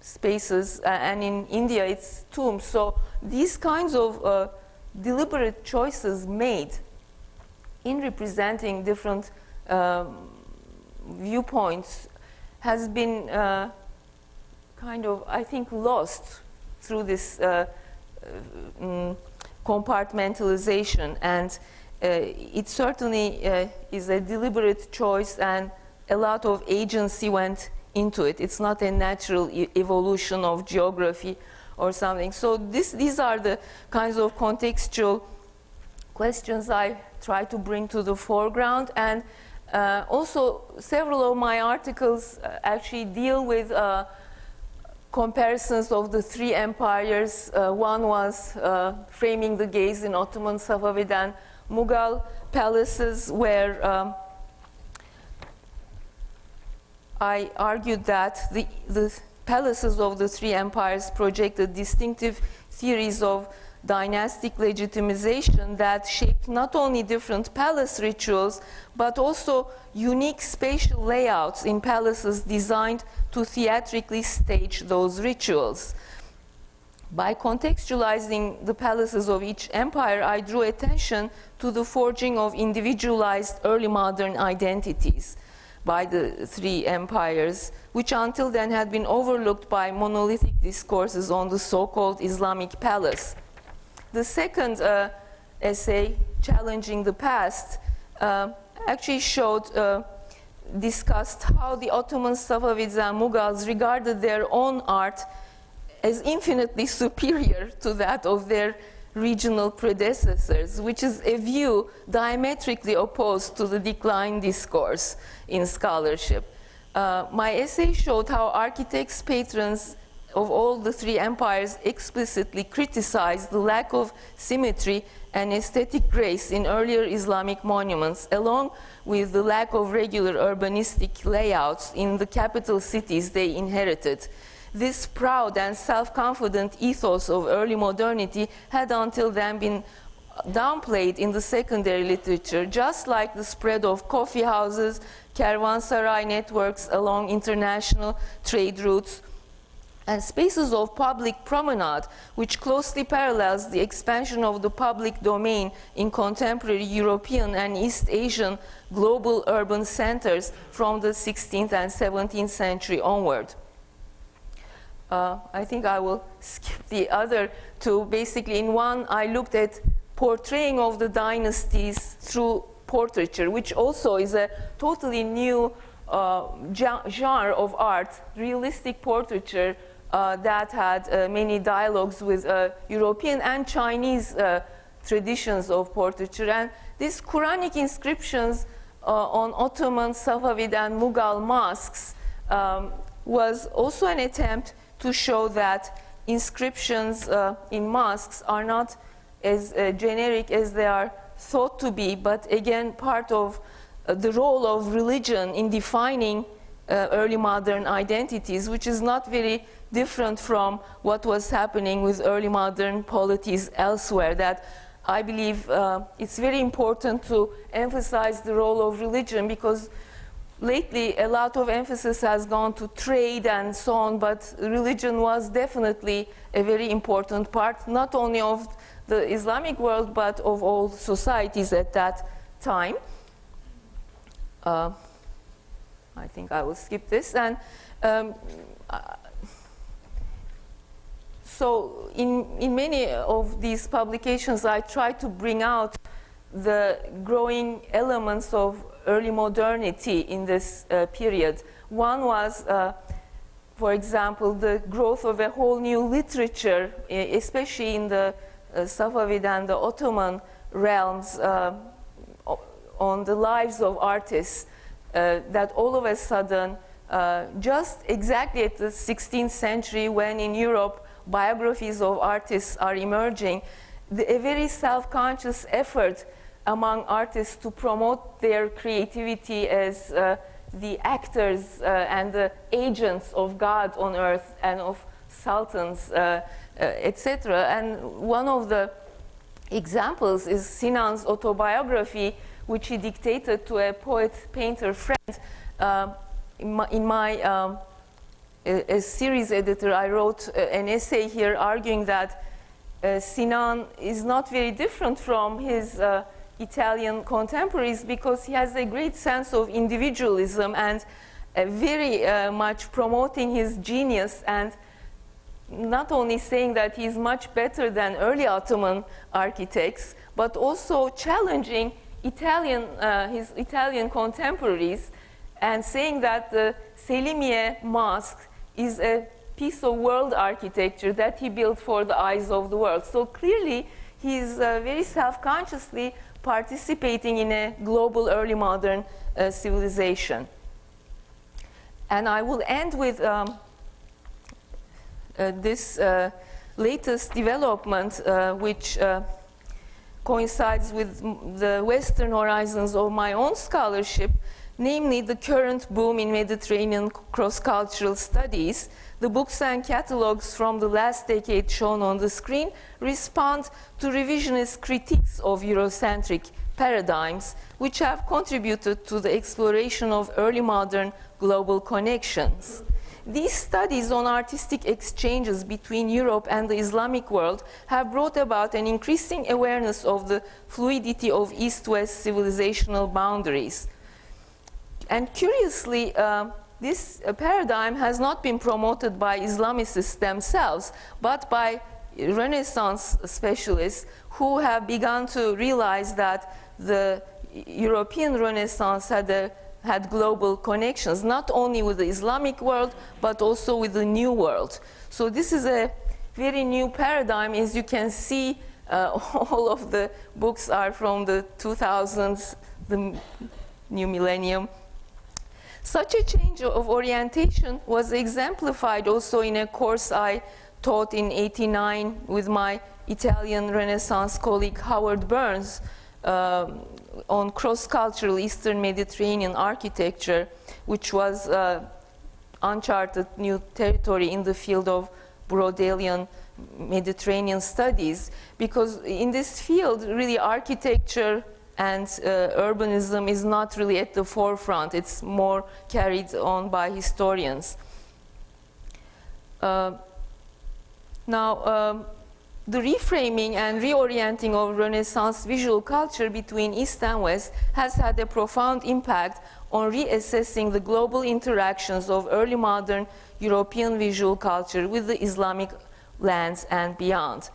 spaces, and in India it's tombs. So these kinds of deliberate choices made in representing different viewpoints has been kind of, I think, lost through this compartmentalization, and it certainly is a deliberate choice, and a lot of agency went into it. It's not a natural evolution of geography or something. So these are the kinds of contextual questions I try to bring to the foreground, and also several of my articles actually deal with comparisons of the three empires. One was framing the gaze in Ottoman, Safavid and Mughal palaces, where I argued that the palaces of the three empires projected distinctive theories of dynastic legitimization that shaped not only different palace rituals, but also unique spatial layouts in palaces designed to theatrically stage those rituals. By contextualizing the palaces of each empire, I drew attention to the forging of individualized early modern identities by the three empires, which until then had been overlooked by monolithic discourses on the so-called Islamic palace. The second essay, Challenging the Past, actually discussed how the Ottomans, Safavids, and Mughals regarded their own art as infinitely superior to that of their regional predecessors, which is a view diametrically opposed to the decline discourse in scholarship. My essay showed how architects, patrons of all the three empires explicitly criticized the lack of symmetry and aesthetic grace in earlier Islamic monuments, along with the lack of regular urbanistic layouts in the capital cities they inherited. This proud and self-confident ethos of early modernity had until then been downplayed in the secondary literature, just like the spread of coffee houses, caravanserai networks along international trade routes, and spaces of public promenade, which closely parallels the expansion of the public domain in contemporary European and East Asian global urban centers from the 16th and 17th century onward. I think I will skip the other two. Basically, in one, I looked at portraying of the dynasties through portraiture, which also is a totally new genre of art, realistic portraiture, that had many dialogues with European and Chinese traditions of portraiture. And these Quranic inscriptions on Ottoman, Safavid, and Mughal mosques was also an attempt to show that inscriptions in mosques are not as generic as they are thought to be, but again part of the role of religion in defining early modern identities, which is not very different from what was happening with early modern polities elsewhere. That I believe it's very important to emphasize the role of religion, because lately a lot of emphasis has gone to trade and so on, but religion was definitely a very important part, not only of the Islamic world, but of all societies at that time. I think I will skip this. And so in many of these publications, I try to bring out the growing elements of early modernity in this period. One was, for example, the growth of a whole new literature, especially in the Safavid and the Ottoman realms, on the lives of artists, that all of a sudden, just exactly at the 16th century, when in Europe biographies of artists are emerging, a very self-conscious effort among artists to promote their creativity as the actors and the agents of God on earth and of sultans, etc. And one of the examples is Sinan's autobiography, which he dictated to a poet-painter friend. In my a series editor, I wrote an essay here arguing that Sinan is not very different from his Italian contemporaries because he has a great sense of individualism and very much promoting his genius, and not only saying that he's much better than early Ottoman architects, but also challenging his Italian contemporaries and saying that the Selimiye Mosque is a piece of world architecture that he built for the eyes of the world. So clearly, he's very self-consciously participating in a global early modern civilization. And I will end with this latest development, which coincides with the Western horizons of my own scholarship, namely the current boom in Mediterranean cross-cultural studies. The books and catalogs from the last decade shown on the screen respond to revisionist critiques of Eurocentric paradigms, which have contributed to the exploration of early modern global connections. These studies on artistic exchanges between Europe and the Islamic world have brought about an increasing awareness of the fluidity of East-West civilizational boundaries. And curiously, this paradigm has not been promoted by Islamicists themselves, but by Renaissance specialists who have begun to realize that the European Renaissance had global connections, not only with the Islamic world, but also with the New World. So this is a very new paradigm. As you can see, all of the books are from the 2000s, the new millennium. Such a change of orientation was exemplified also in a course I taught in '89 with my Italian Renaissance colleague Howard Burns on cross-cultural Eastern Mediterranean architecture, which was uncharted new territory in the field of Brodelian Mediterranean studies. Because in this field, really architecture and urbanism is not really at the forefront. It's more carried on by historians. The reframing and reorienting of Renaissance visual culture between East and West has had a profound impact on reassessing the global interactions of early modern European visual culture with the Islamic lands and beyond.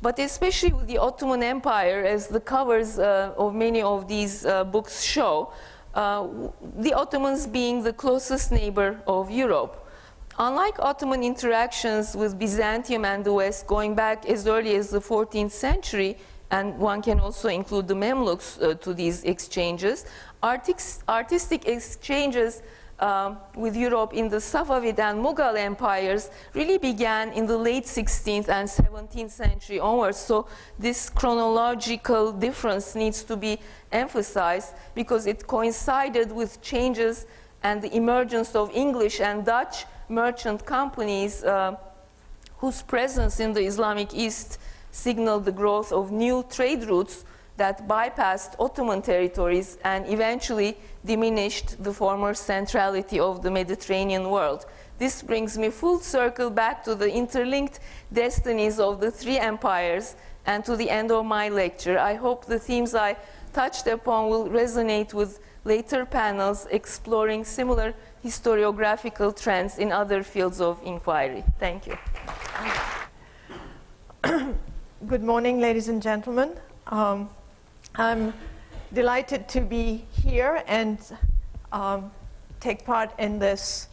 But especially with the Ottoman Empire, as the covers of many of these books show, the Ottomans being the closest neighbor of Europe. Unlike Ottoman interactions with Byzantium and the West going back as early as the 14th century, and one can also include the Mamluks to these exchanges, artistic exchanges with Europe in the Safavid and Mughal empires really began in the late 16th and 17th century onwards. So this chronological difference needs to be emphasized because it coincided with changes and the emergence of English and Dutch merchant companies whose presence in the Islamic East signaled the growth of new trade routes that bypassed Ottoman territories and eventually diminished the former centrality of the Mediterranean world. This brings me full circle back to the interlinked destinies of the three empires and to the end of my lecture. I hope the themes I touched upon will resonate with later panels exploring similar historiographical trends in other fields of inquiry. Thank you. Good morning, ladies and gentlemen. I'm delighted to be here and take part in this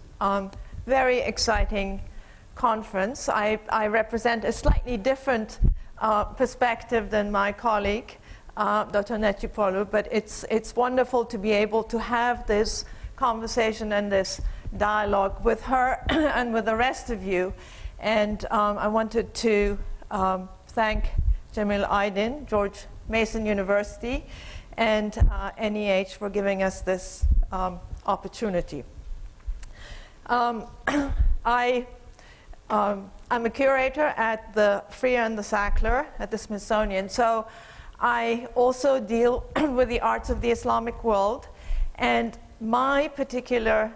very exciting conference. I represent a slightly different perspective than my colleague, Dr. Necipoğlu, but it's wonderful to be able to have this conversation and this dialogue with her and with the rest of you. And I wanted to thank Cemil Aydin, George Mason University, and NEH for giving us this opportunity. I'm a curator at the Freer and the Sackler at the Smithsonian, so I also deal with the arts of the Islamic world, and my particular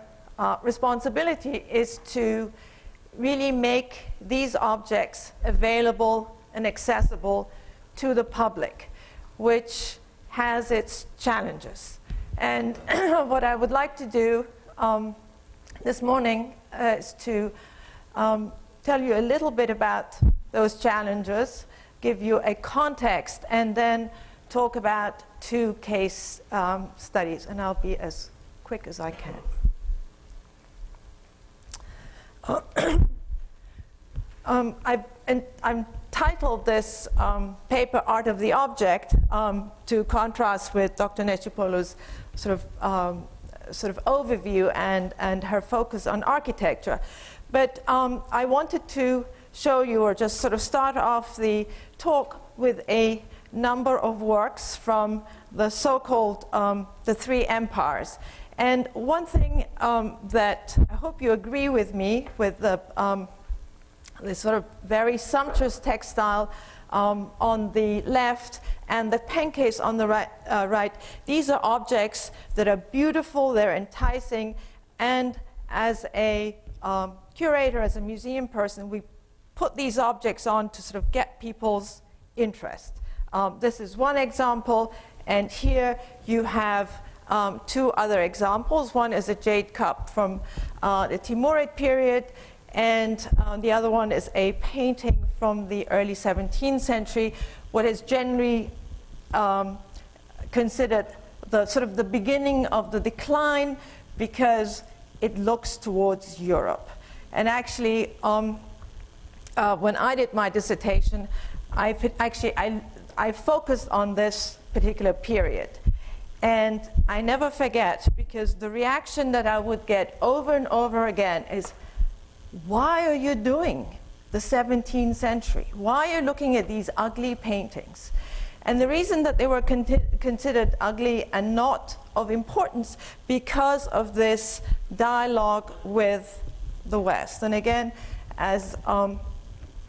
responsibility is to really make these objects available and accessible to the public, which has its challenges. And what I would like to do this morning is to tell you a little bit about those challenges, give you a context, and then talk about two case studies, and I'll be as quick as I can. I've titled this paper Art of the Object to contrast with Dr. Necipoğlu's sort of overview and her focus on architecture. But I wanted to show you, or just sort of start off the talk with a number of works from the so-called the Three Empires. And one thing that I hope you agree with me with the sort of very sumptuous textile on the left and the pen case on the right. These are objects that are beautiful, they're enticing, and as a curator, as a museum person, we put these objects on to sort of get people's interest. This is one example, and here you have two other examples. One is a jade cup from the Timurid period, and the other one is a painting from the early 17th century, what is generally considered the sort of the beginning of the decline, because it looks towards Europe. And actually, when I did my dissertation, I focused on this particular period. And I never forget, because the reaction that I would get over and over again is, why are you doing the 17th century? Why are you looking at these ugly paintings? And the reason that they were considered ugly and not of importance, because of this dialogue with the West. And again, as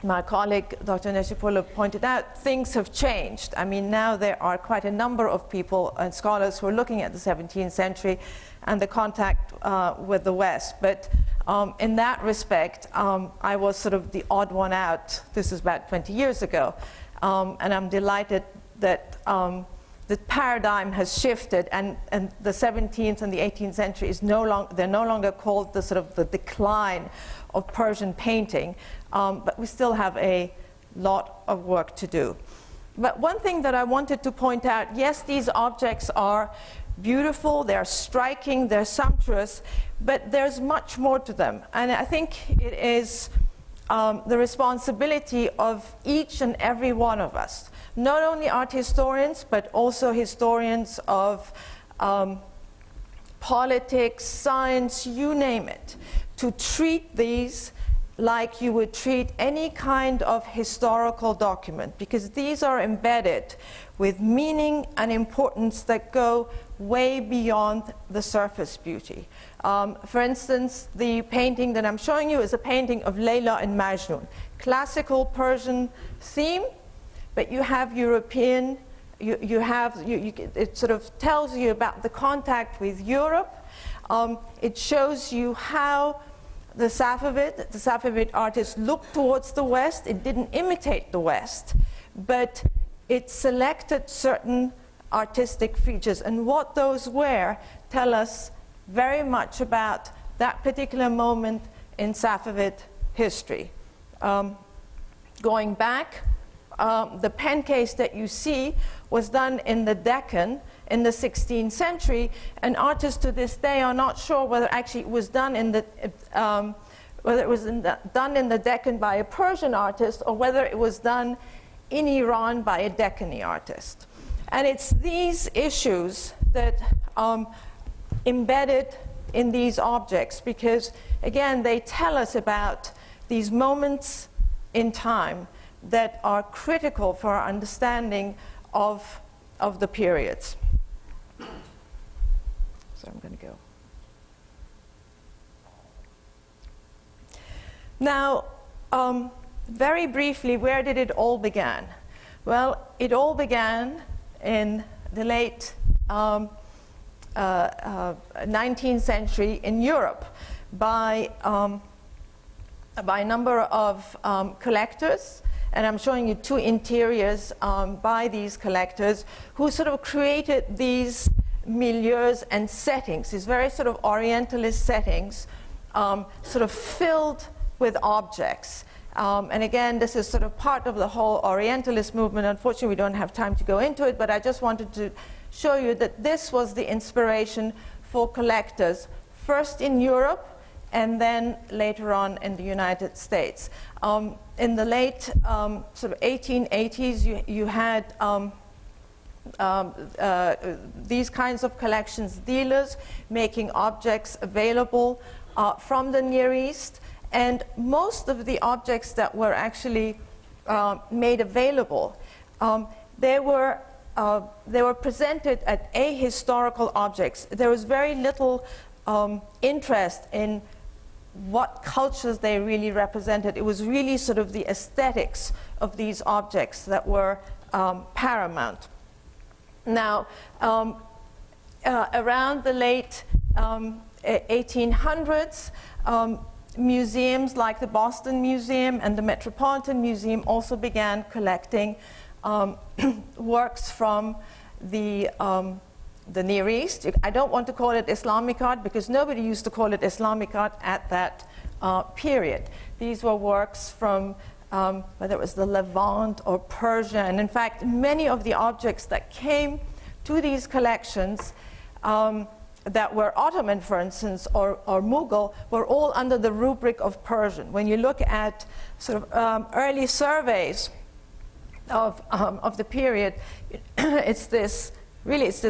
my colleague, Dr. Necipoğlu, pointed out, things have changed. I mean, now there are quite a number of people and scholars who are looking at the 17th century and the contact with the West. But in that respect, I was sort of the odd one out. This is about 20 years ago. And I'm delighted that the paradigm has shifted, and the 17th and the 18th century is they're no longer called the sort of the decline of Persian painting, but we still have a lot of work to do. But one thing that I wanted to point out, yes, these objects are beautiful, they're striking, they're sumptuous, but there's much more to them. And I think it is the responsibility of each and every one of us, not only art historians, but also historians of politics, science, you name it, to treat these like you would treat any kind of historical document, because these are embedded with meaning and importance that go way beyond the surface beauty. For instance, the painting that I'm showing you is a painting of Layla and Majnun. Classical Persian theme, but you have European, it sort of tells you about the contact with Europe. It shows you how the Safavid artist looked towards the West. It didn't imitate the West, but it selected certain artistic features, and what those were tell us very much about that particular moment in Safavid history. Going back, the pen case that you see was done in the Deccan in the 16th century, and artists to this day are not sure whether actually it was done in the done in the Deccan by a Persian artist, or whether it was done in Iran by a Deccani artist. And it's these issues that embedded in these objects, because again, they tell us about these moments in time that are critical for our understanding of the periods. So I'm going to go Now, very briefly, where did it all begin? Well, it all began in the late 19th century in Europe by a number of collectors, and I'm showing you two interiors by these collectors who sort of created these milieus and settings, these very sort of Orientalist settings, sort of filled with objects. And again, this is sort of part of the whole Orientalist movement. Unfortunately, we don't have time to go into it, but I just wanted to show you that this was the inspiration for collectors, first in Europe and then later on in the United States. In the late sort of 1880s, you had these kinds of collections dealers making objects available from the Near East. And most of the objects that were actually made available, they were presented as ahistorical objects. There was very little interest in what cultures they really represented. It was really sort of the aesthetics of these objects that were paramount. Now, around the late 1800s, museums like the Boston Museum and the Metropolitan Museum also began collecting works from the Near East. I don't want to call it Islamic art because nobody used to call it Islamic art at that period. These were works from whether it was the Levant or Persia, and in fact many of the objects that came to these collections that were Ottoman, for instance, or Mughal, were all under the rubric of Persian. When you look at sort of early surveys of the period, it's this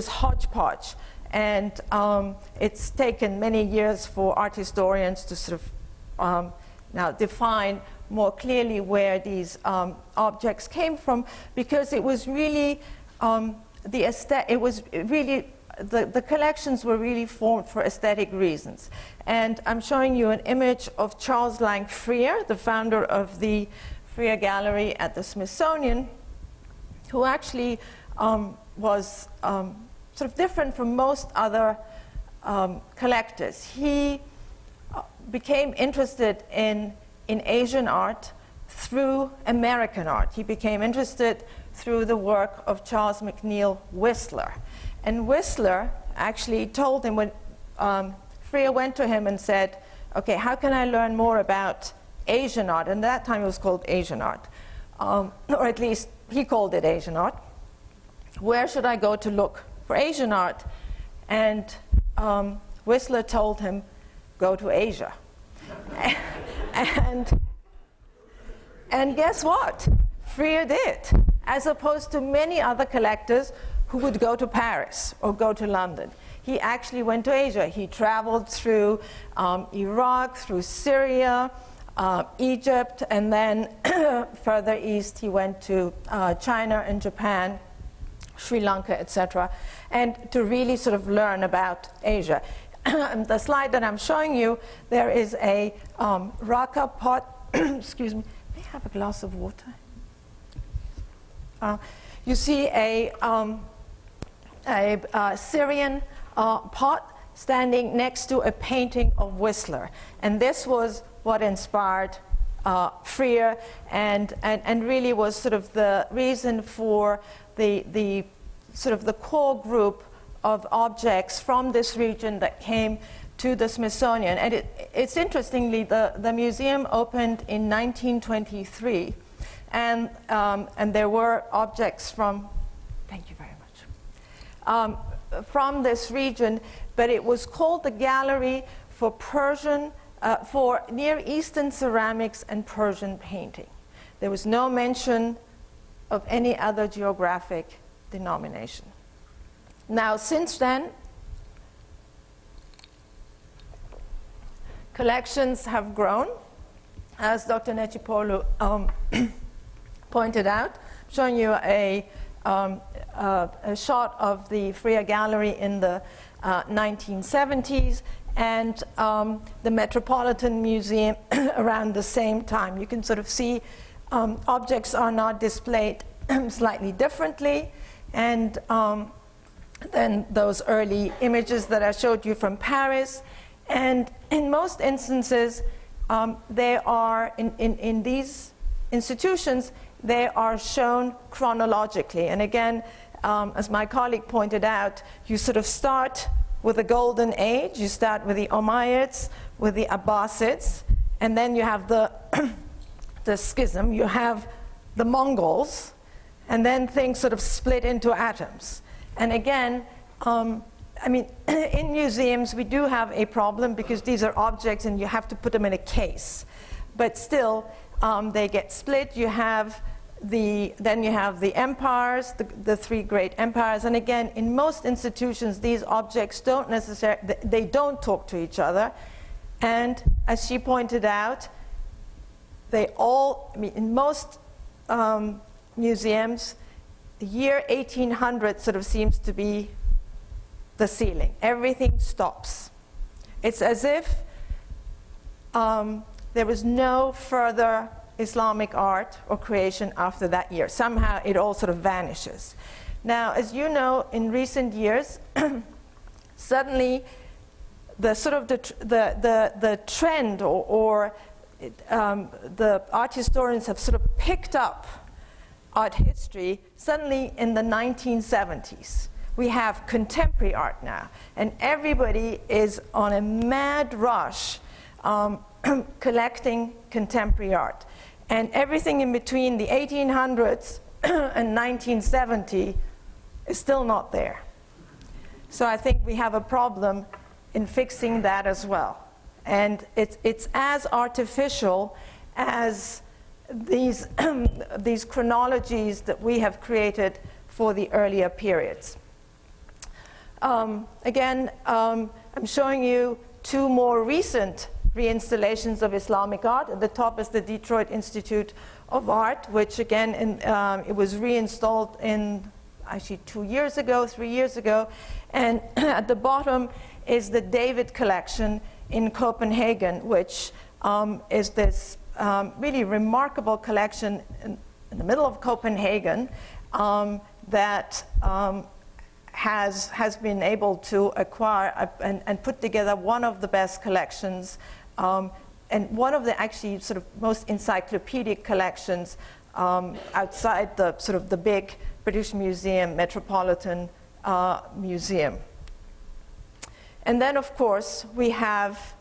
hodgepodge, and it's taken many years for art historians to sort of now define more clearly where these objects came from, because it was really the collections were really formed for aesthetic reasons. And I'm showing you an image of Charles Lang Freer, the founder of the Freer Gallery at the Smithsonian, who actually was sort of different from most other collectors. He became interested in Asian art through American art. He became interested through the work of Charles McNeill Whistler. And Whistler actually told him, when Freer went to him and said, okay, how can I learn more about Asian art? And at that time it was called Asian art, or at least he called it Asian art. Where should I go to look for Asian art? And Whistler told him, go to Asia. And guess what? Freer did, as opposed to many other collectors who would go to Paris or go to London. He actually went to Asia. He traveled through Iraq, through Syria, Egypt, and then further east he went to China and Japan, Sri Lanka, etc., and to really sort of learn about Asia. The slide that I'm showing you, there is a raka pot. Excuse me. May I have a glass of water? You see a Syrian pot standing next to a painting of Whistler, and this was what inspired Freer, and really was sort of the reason for the sort of the core group of objects from this region that came to the Smithsonian. And it's interestingly, the museum opened in 1923, and there were objects from, thank you very much, from this region, but it was called the Gallery for for Near Eastern ceramics and Persian painting. There was no mention of any other geographic denomination. Now, since then, collections have grown, as Dr. Necipoğlu pointed out. I'm showing you a shot of the Freer Gallery in the 1970s, and the Metropolitan Museum around the same time. You can sort of see objects are now displayed slightly differently, and then those early images that I showed you from Paris. And in most instances, they are, in these institutions, they are shown chronologically. And again, as my colleague pointed out, you sort of start with the Golden Age, you start with the Umayyads, with the Abbasids, and then you have the, the schism, you have the Mongols, and then things sort of split into atoms. And again, I mean, in museums, we do have a problem because these are objects and you have to put them in a case. But still, they get split. You have then you have the empires, the three great empires. And again, in most institutions, these objects don't necessarily, they don't talk to each other. And as she pointed out, they all, I mean, in most museums, the year 1800 sort of seems to be the ceiling. Everything stops. It's as if there was no further Islamic art or creation after that year. Somehow it all sort of vanishes. Now, as you know, in recent years, suddenly the sort of the trend or the art historians have sort of picked up art history suddenly in the 1970s. We have contemporary art now, and everybody is on a mad rush collecting contemporary art. And everything in between the 1800s and 1970 is still not there. So I think we have a problem in fixing that as well. And it's as artificial as these, these chronologies that we have created for the earlier periods. Again, I'm showing you two more recent reinstallations of Islamic art. At the top is the Detroit Institute of Art, which again, it was reinstalled in actually 2 years ago, 3 years ago. And at the bottom is the David Collection in Copenhagen, which is this really remarkable collection in the middle of Copenhagen that has been able to acquire and put together one of the best collections and one of the actually sort of most encyclopedic collections outside the sort of the big British Museum, Metropolitan Museum. And then, of course, we have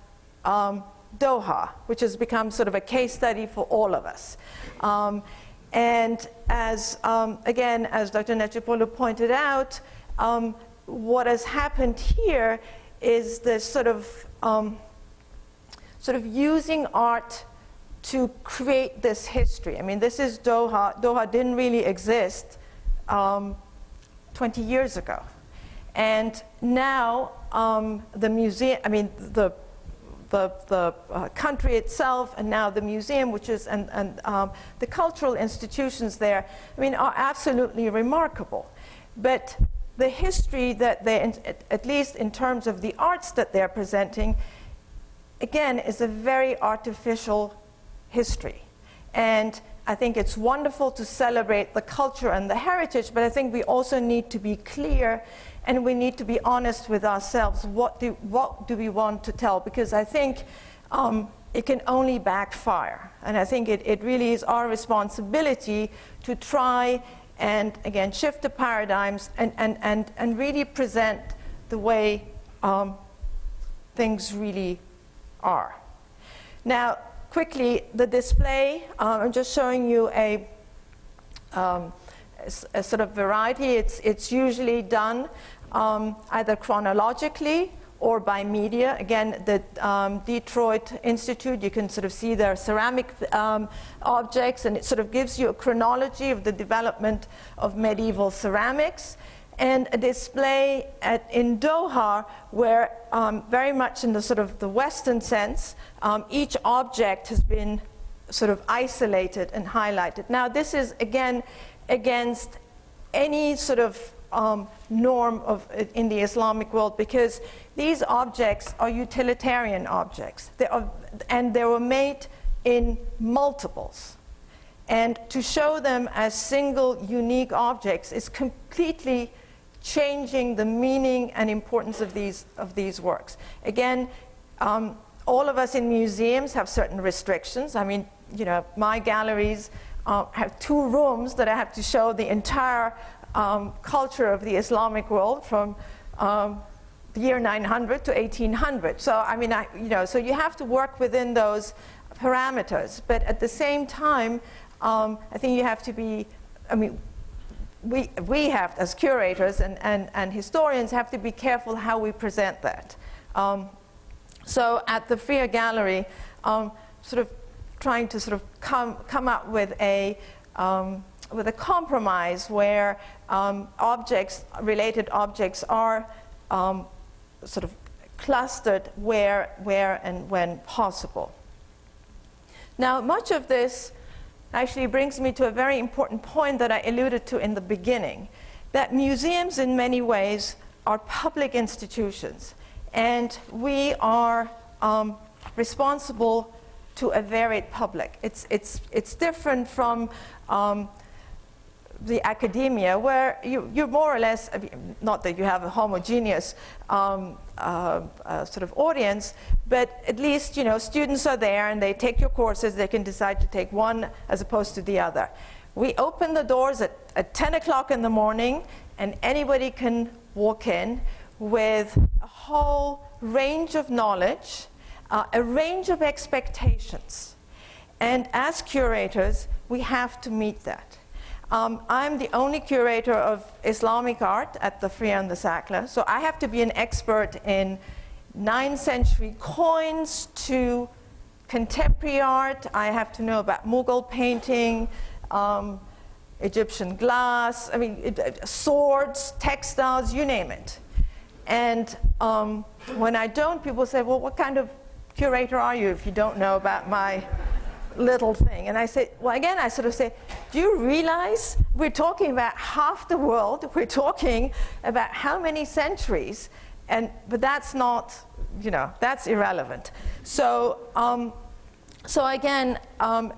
Doha, which has become sort of a case study for all of us. And as, again, as Dr. Necipoğlu pointed out, what has happened here is this sort of using art to create this history. I mean, this is Doha. Doha didn't really exist 20 years ago. And now the museum, I mean, the country itself, and now the museum, which is, and the cultural institutions there, I mean, are absolutely remarkable. But the history that they, at least in terms of the arts that they're presenting, again, is a very artificial history. And I think it's wonderful to celebrate the culture and the heritage, but I think we also need to be clear and we need to be honest with ourselves. What do we want to tell? Because I think it can only backfire. And I think it really is our responsibility to try and, again, shift the paradigms and really present the way things really are. Now, quickly, the display, I'm just showing you a sort of variety. It's usually done either chronologically or by media. Again, the Detroit Institute, you can sort of see their ceramic objects, and it sort of gives you a chronology of the development of medieval ceramics. And a display in Doha where very much in the sort of the Western sense, each object has been sort of isolated and highlighted. Now this is, again, against any sort of norm in the Islamic world, because these objects are utilitarian objects. And they were made in multiples. And to show them as single, unique objects is completely changing the meaning and importance of these works. Again, all of us in museums have certain restrictions. I mean, you know, my galleries have 2 rooms that I have to show the entire culture of the Islamic world from the year 900 to 1800. So, I mean, so you have to work within those parameters. But at the same time, I think you have to be, I mean, we have, as curators and historians, have to be careful how we present that. So at the Freer Gallery, sort of trying to sort of come up with a compromise where related objects are sort of clustered where and when possible. Now, much of this actually brings me to a very important point that I alluded to in the beginning, that museums in many ways are public institutions, and we are responsible to a varied public. It's different from the academia, where you're more or less, I mean, not that you have a homogeneous sort of audience, but at least, you know, students are there and they take your courses. They can decide to take one as opposed to the other. We open the doors at 10 o'clock in the morning, and anybody can walk in with a whole range of knowledge, a range of expectations. And as curators, we have to meet that. I'm the only curator of Islamic art at the Freer and the Sackler, so I have to be an expert in 9th century coins to contemporary art. I have to know about Mughal painting, Egyptian glass, I mean, swords, textiles, you name it. And when I don't, people say, well, what kind of curator are you if you don't know about my little thing? And I say, well, again, I sort of say, do you realize we're talking about half the world? We're talking about how many centuries? But that's not, you know, that's irrelevant. So, so again,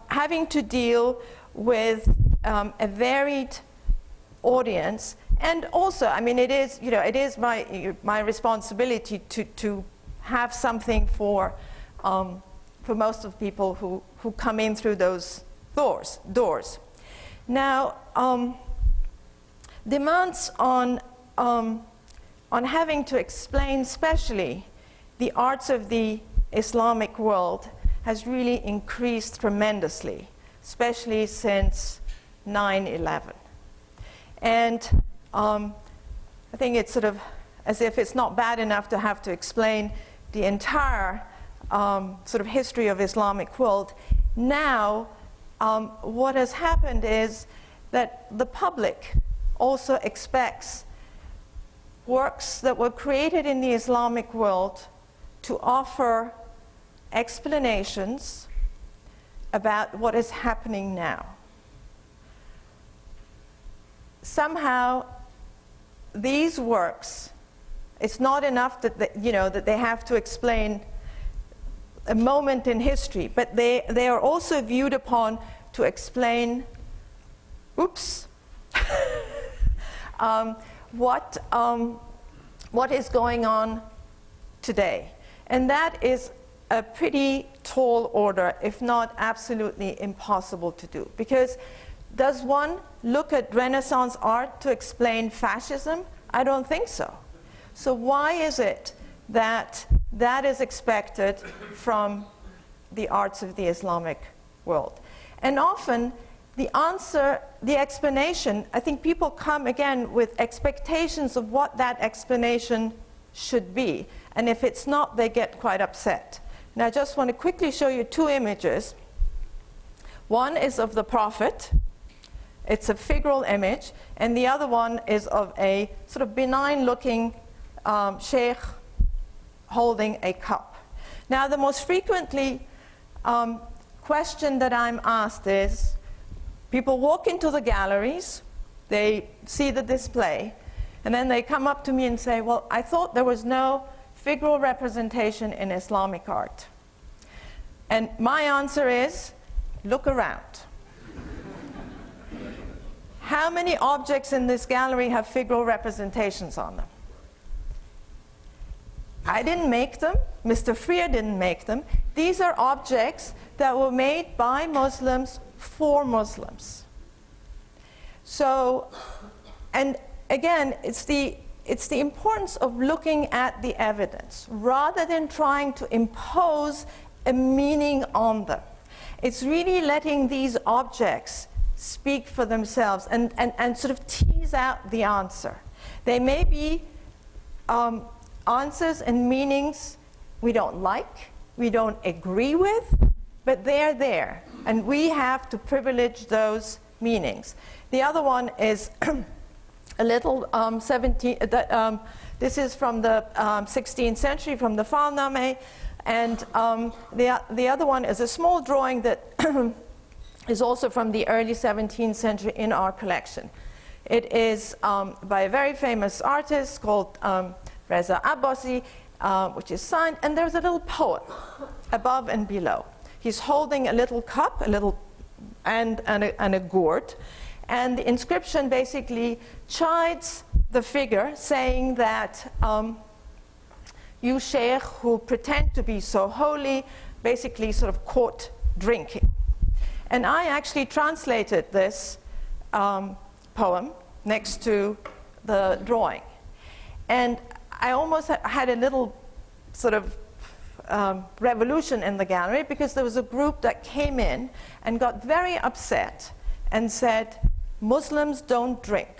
having to deal with a varied audience, and also, I mean, it is, you know, it is my responsibility to have something for most of the people who come in through those doors. Now, demands on having to explain, especially the arts of the Islamic world, has really increased tremendously, especially since 9/11. And I think it's sort of as if it's not bad enough to have to explain the entire sort of history of Islamic world. Now, what has happened is that the public also expects works that were created in the Islamic world to offer explanations about what is happening now. Somehow, these works, it's not enough that that they have to explain a moment in history, but they are also viewed upon to explain, what is going on today. And that is a pretty tall order, if not absolutely impossible to do. Because does one look at Renaissance art to explain fascism? I don't think so. So why is it that that is expected from the arts of the Islamic world? And often the answer, the explanation, I think people come again with expectations of what that explanation should be. And if it's not, they get quite upset. Now I just want to quickly show you two images. One is of the Prophet. It's a figural image. And the other one is of a sort of benign-looking sheikh holding a cup. Now the most frequently question that I'm asked is, people walk into the galleries, they see the display, And then they come up to me and say, well, I thought there was no figural representation in Islamic art. And my answer is, look around. How many objects in this gallery have figural representations on them? I didn't make them. Mr. Freer didn't make them. These are objects that were made by Muslims for Muslims. So, and again, it's the importance of looking at the evidence rather than trying to impose a meaning on them. It's really letting these objects speak for themselves and sort of tease out the answer. They may be answers and meanings we don't like, we don't agree with, but they're there, and we have to privilege those meanings. The other one is a little this is from the 16th century, from the Farhad, and the other one is a small drawing that is also from the early 17th century in our collection. It is by a very famous artist called Reza Abbasi, which is signed, and there's a little poem above and below. He's holding a little cup, and a gourd, and the inscription basically chides the figure, saying that you sheikh who pretend to be so holy, basically sort of caught drinking. And I actually translated this poem next to the drawing. And I almost had a little sort of revolution in the gallery, because there was a group that came in and got very upset and said, Muslims don't drink.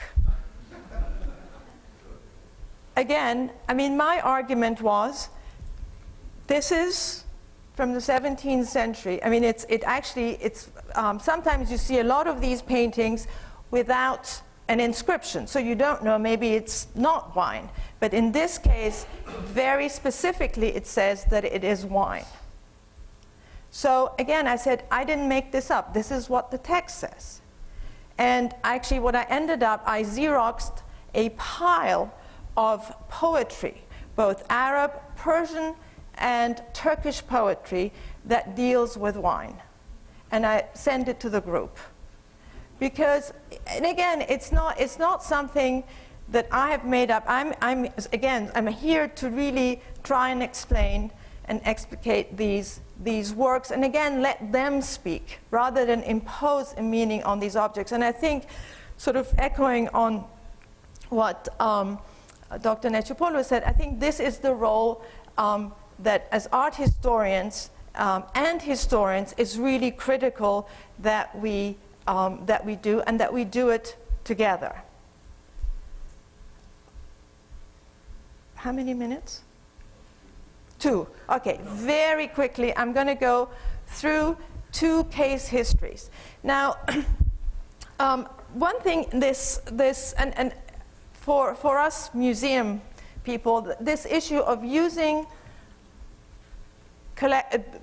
Again, I mean, my argument was, this is from the 17th century. I mean, sometimes you see a lot of these paintings without an inscription, so you don't know, maybe it's not wine. But in this case, very specifically, it says that it is wine. So again, I said, I didn't make this up. This is what the text says. And actually, what I ended up, I Xeroxed a pile of poetry, both Arab, Persian, and Turkish poetry that deals with wine. And I sent it to the group. Because, and again, it's not something that I have made up. I'm here to really try and explain and explicate these works, and again, let them speak, rather than impose a meaning on these objects. And I think, sort of echoing on what Dr. Necipoğlu said, I think this is the role that as art historians and historians is really critical that we do, and that we do it together. How many minutes? 2. Okay, very quickly, I'm going to go through 2 case histories. Now, one thing, and for us museum people, this issue of using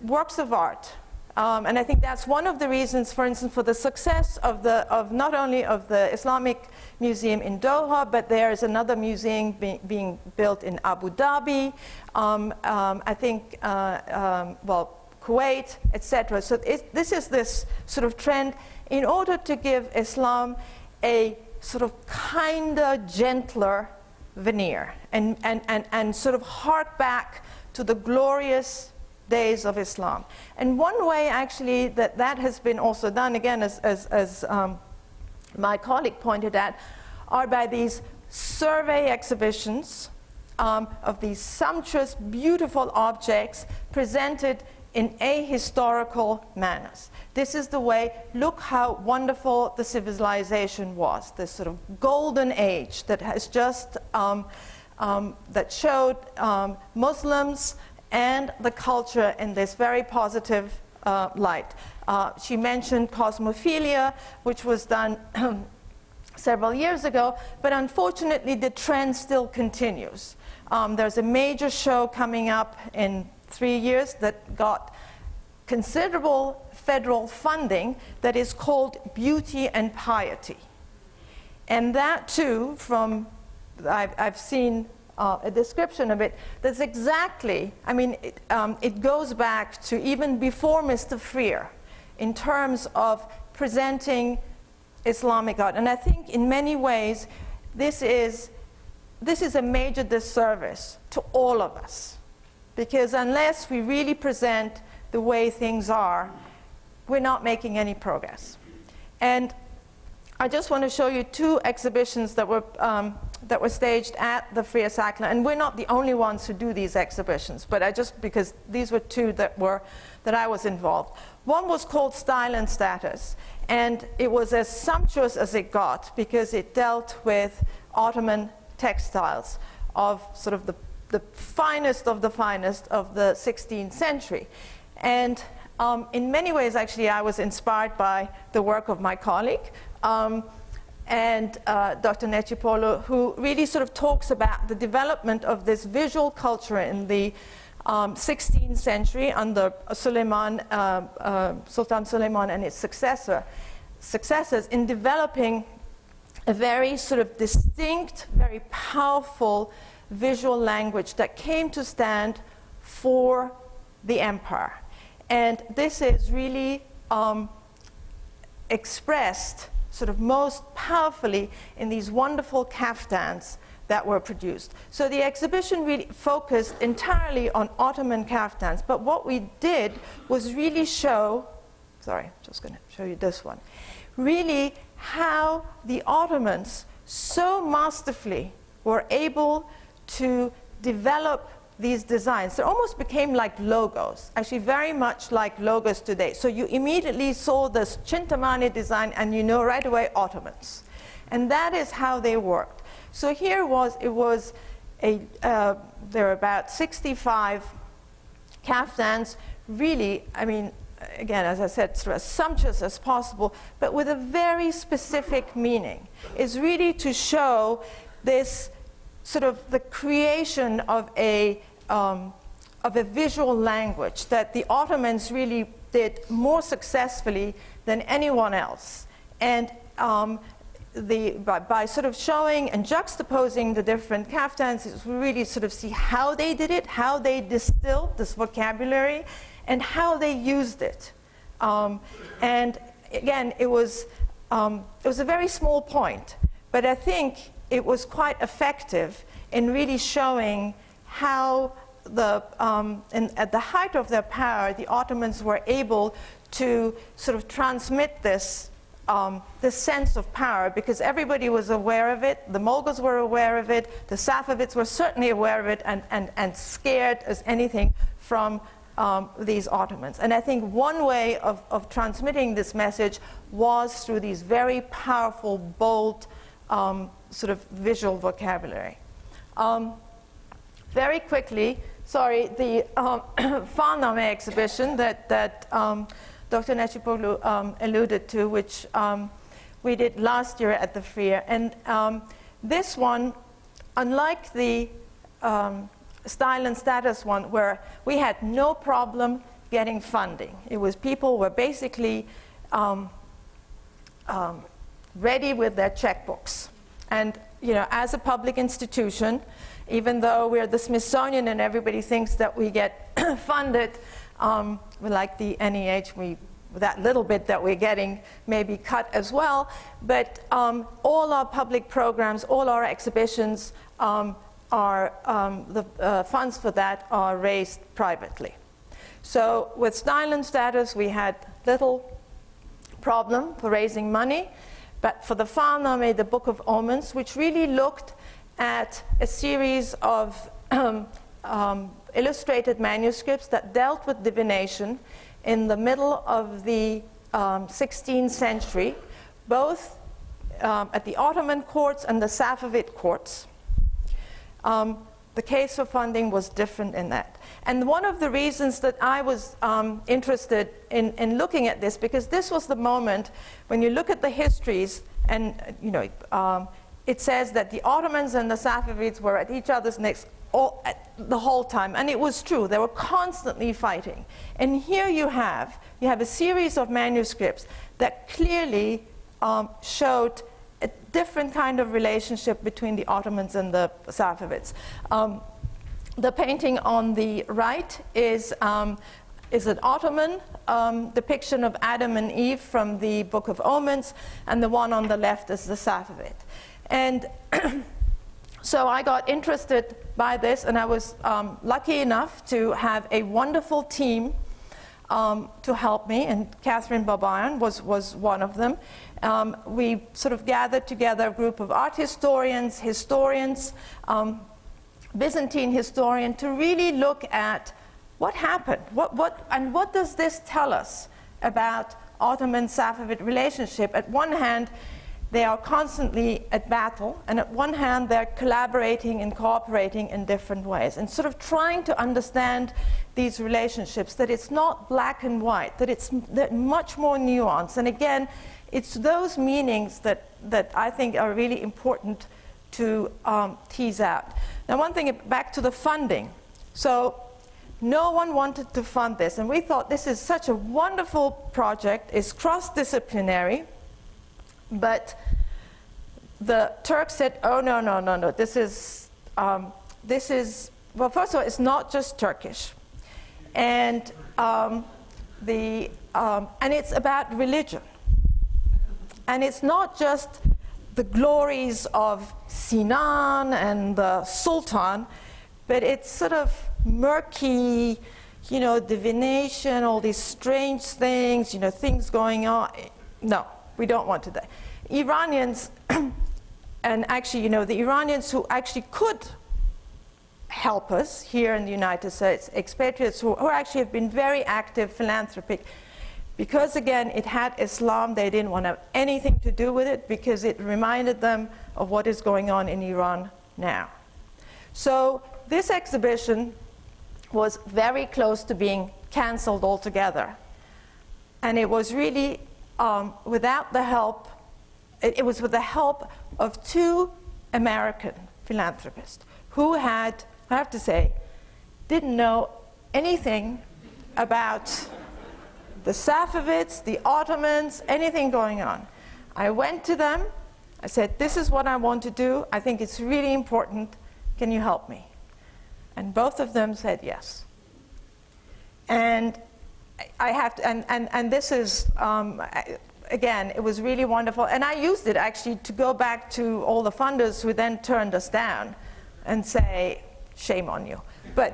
works of art, and I think that's one of the reasons, for instance, for the success of not only of the Islamic Museum in Doha, but there is another museum being built in Abu Dhabi, I think, Kuwait, etc. So this is this sort of trend in order to give Islam a sort of kinder, gentler veneer, and sort of hark back to the glorious days of Islam. And one way actually that has been also done, again, as my colleague pointed out, are by these survey exhibitions of these sumptuous, beautiful objects presented in ahistorical manners. This is the way, look how wonderful the civilization was, this sort of golden age that has just, that showed Muslims and the culture in this very positive light. She mentioned Cosmophilia, which was done several years ago, but unfortunately the trend still continues. There's a major show coming up in 3 years that got considerable federal funding that is called Beauty and Piety. And that too, from I've seen a description of it that's exactly, I mean, it goes back to even before Mr. Freer in terms of presenting Islamic art. And I think in many ways this is a major disservice to all of us, because unless we really present the way things are, we're not making any progress. And I just want to show you two exhibitions that were staged at the Freer Sackler, and we're not the only ones who do these exhibitions, but because these were two that I was involved. One was called Style and Status, and it was as sumptuous as it got because it dealt with Ottoman textiles of sort of the finest of the 16th century. And in many ways, actually, I was inspired by the work of my colleague, and Dr. Necipoğlu, who really sort of talks about the development of this visual culture in the 16th century under Sultan Süleyman and his successors in developing a very sort of distinct, very powerful visual language that came to stand for the empire. And this is really expressed sort of most powerfully in these wonderful kaftans that were produced. So the exhibition really focused entirely on Ottoman kaftans, but what we did was really show, sorry, just going to show you this one, really how the Ottomans so masterfully were able to develop these designs. They almost became like logos, actually very much like logos today. So you immediately saw this Chintamani design and you know right away Ottomans. And that is how they worked. So here there were about 65 kaftans, really, I mean, again, as I said, sort of as sumptuous as possible, but with a very specific meaning. It's really to show this sort of the creation of a visual language that the Ottomans really did more successfully than anyone else. And by sort of showing and juxtaposing the different kaftans, we really sort of see how they did it, how they distilled this vocabulary, and how they used it. And again, it was a very small point, but I think it was quite effective in really showing how at the height of their power, the Ottomans were able to sort of transmit this sense of power, because everybody was aware of it. The Mughals were aware of it. The Safavids were certainly aware of it and scared as anything from these Ottomans. And I think one way of transmitting this message was through these very powerful, bold, sort of visual vocabulary. Very quickly, sorry, the Farname exhibition that Dr. Necipoğlu alluded to, which we did last year at the Freer. And this one, unlike the Style and Status one, where we had no problem getting funding. It was people were basically ready with their checkbooks. And you know, as a public institution, even though we're the Smithsonian and everybody thinks that we get funded, like the NEH, that little bit that we're getting may be cut as well. But all our public programs, all our exhibitions, the funds for that are raised privately. So with Style and Status, we had little problem for raising money. But for the Farname, the Book of Omens, which really looked at a series of illustrated manuscripts that dealt with divination in the middle of the 16th century, both at the Ottoman courts and the Safavid courts. The case for funding was different in that. And one of the reasons that I was interested in looking at this, because this was the moment when you look at the histories, and you know, it says that the Ottomans and the Safavids were at each other's necks the whole time, and it was true. They were constantly fighting. And here you have a series of manuscripts that clearly showed a different kind of relationship between the Ottomans and the Safavids. The painting on the right is an Ottoman depiction of Adam and Eve from the Book of Omens, and the one on the left is the Safavid. And so I got interested by this, and I was lucky enough to have a wonderful team to help me, and Catherine Babayan was one of them. We sort of gathered together a group of art historians, Byzantine historian, to really look at what happened, what does this tell us about Ottoman-Safavid relationship. At one hand, they are constantly at battle, and at one hand, they're collaborating and cooperating in different ways, and sort of trying to understand these relationships, that it's not black and white, that it's much more nuanced. And again, it's those meanings that I think are really important to tease out. Now, one thing, back to the funding. So no one wanted to fund this, and we thought this is such a wonderful project. It's cross-disciplinary, but the Turks said, oh, no, this is, well, first of all, it's not just Turkish. And, and it's about religion. And it's not just the glories of Sinan and the Sultan, but it's sort of murky, divination, all these strange things, things going on. No, we don't want to. Iranians, and actually, the Iranians who actually could help us here in the United States, expatriates who actually have been very active, philanthropic, because again, it had Islam, they didn't want to have anything to do with it because it reminded them of what is going on in Iran now. So this exhibition was very close to being canceled altogether. And it was really without the help, it was with the help of two American philanthropists who had, I have to say, didn't know anything about the Safavids, the Ottomans, anything going on. I went to them, I said, this is what I want to do, I think it's really important, can you help me? And both of them said yes. And I have to, and this is, again, it was really wonderful. And I used it actually to go back to all the funders who then turned us down and say, shame on you. But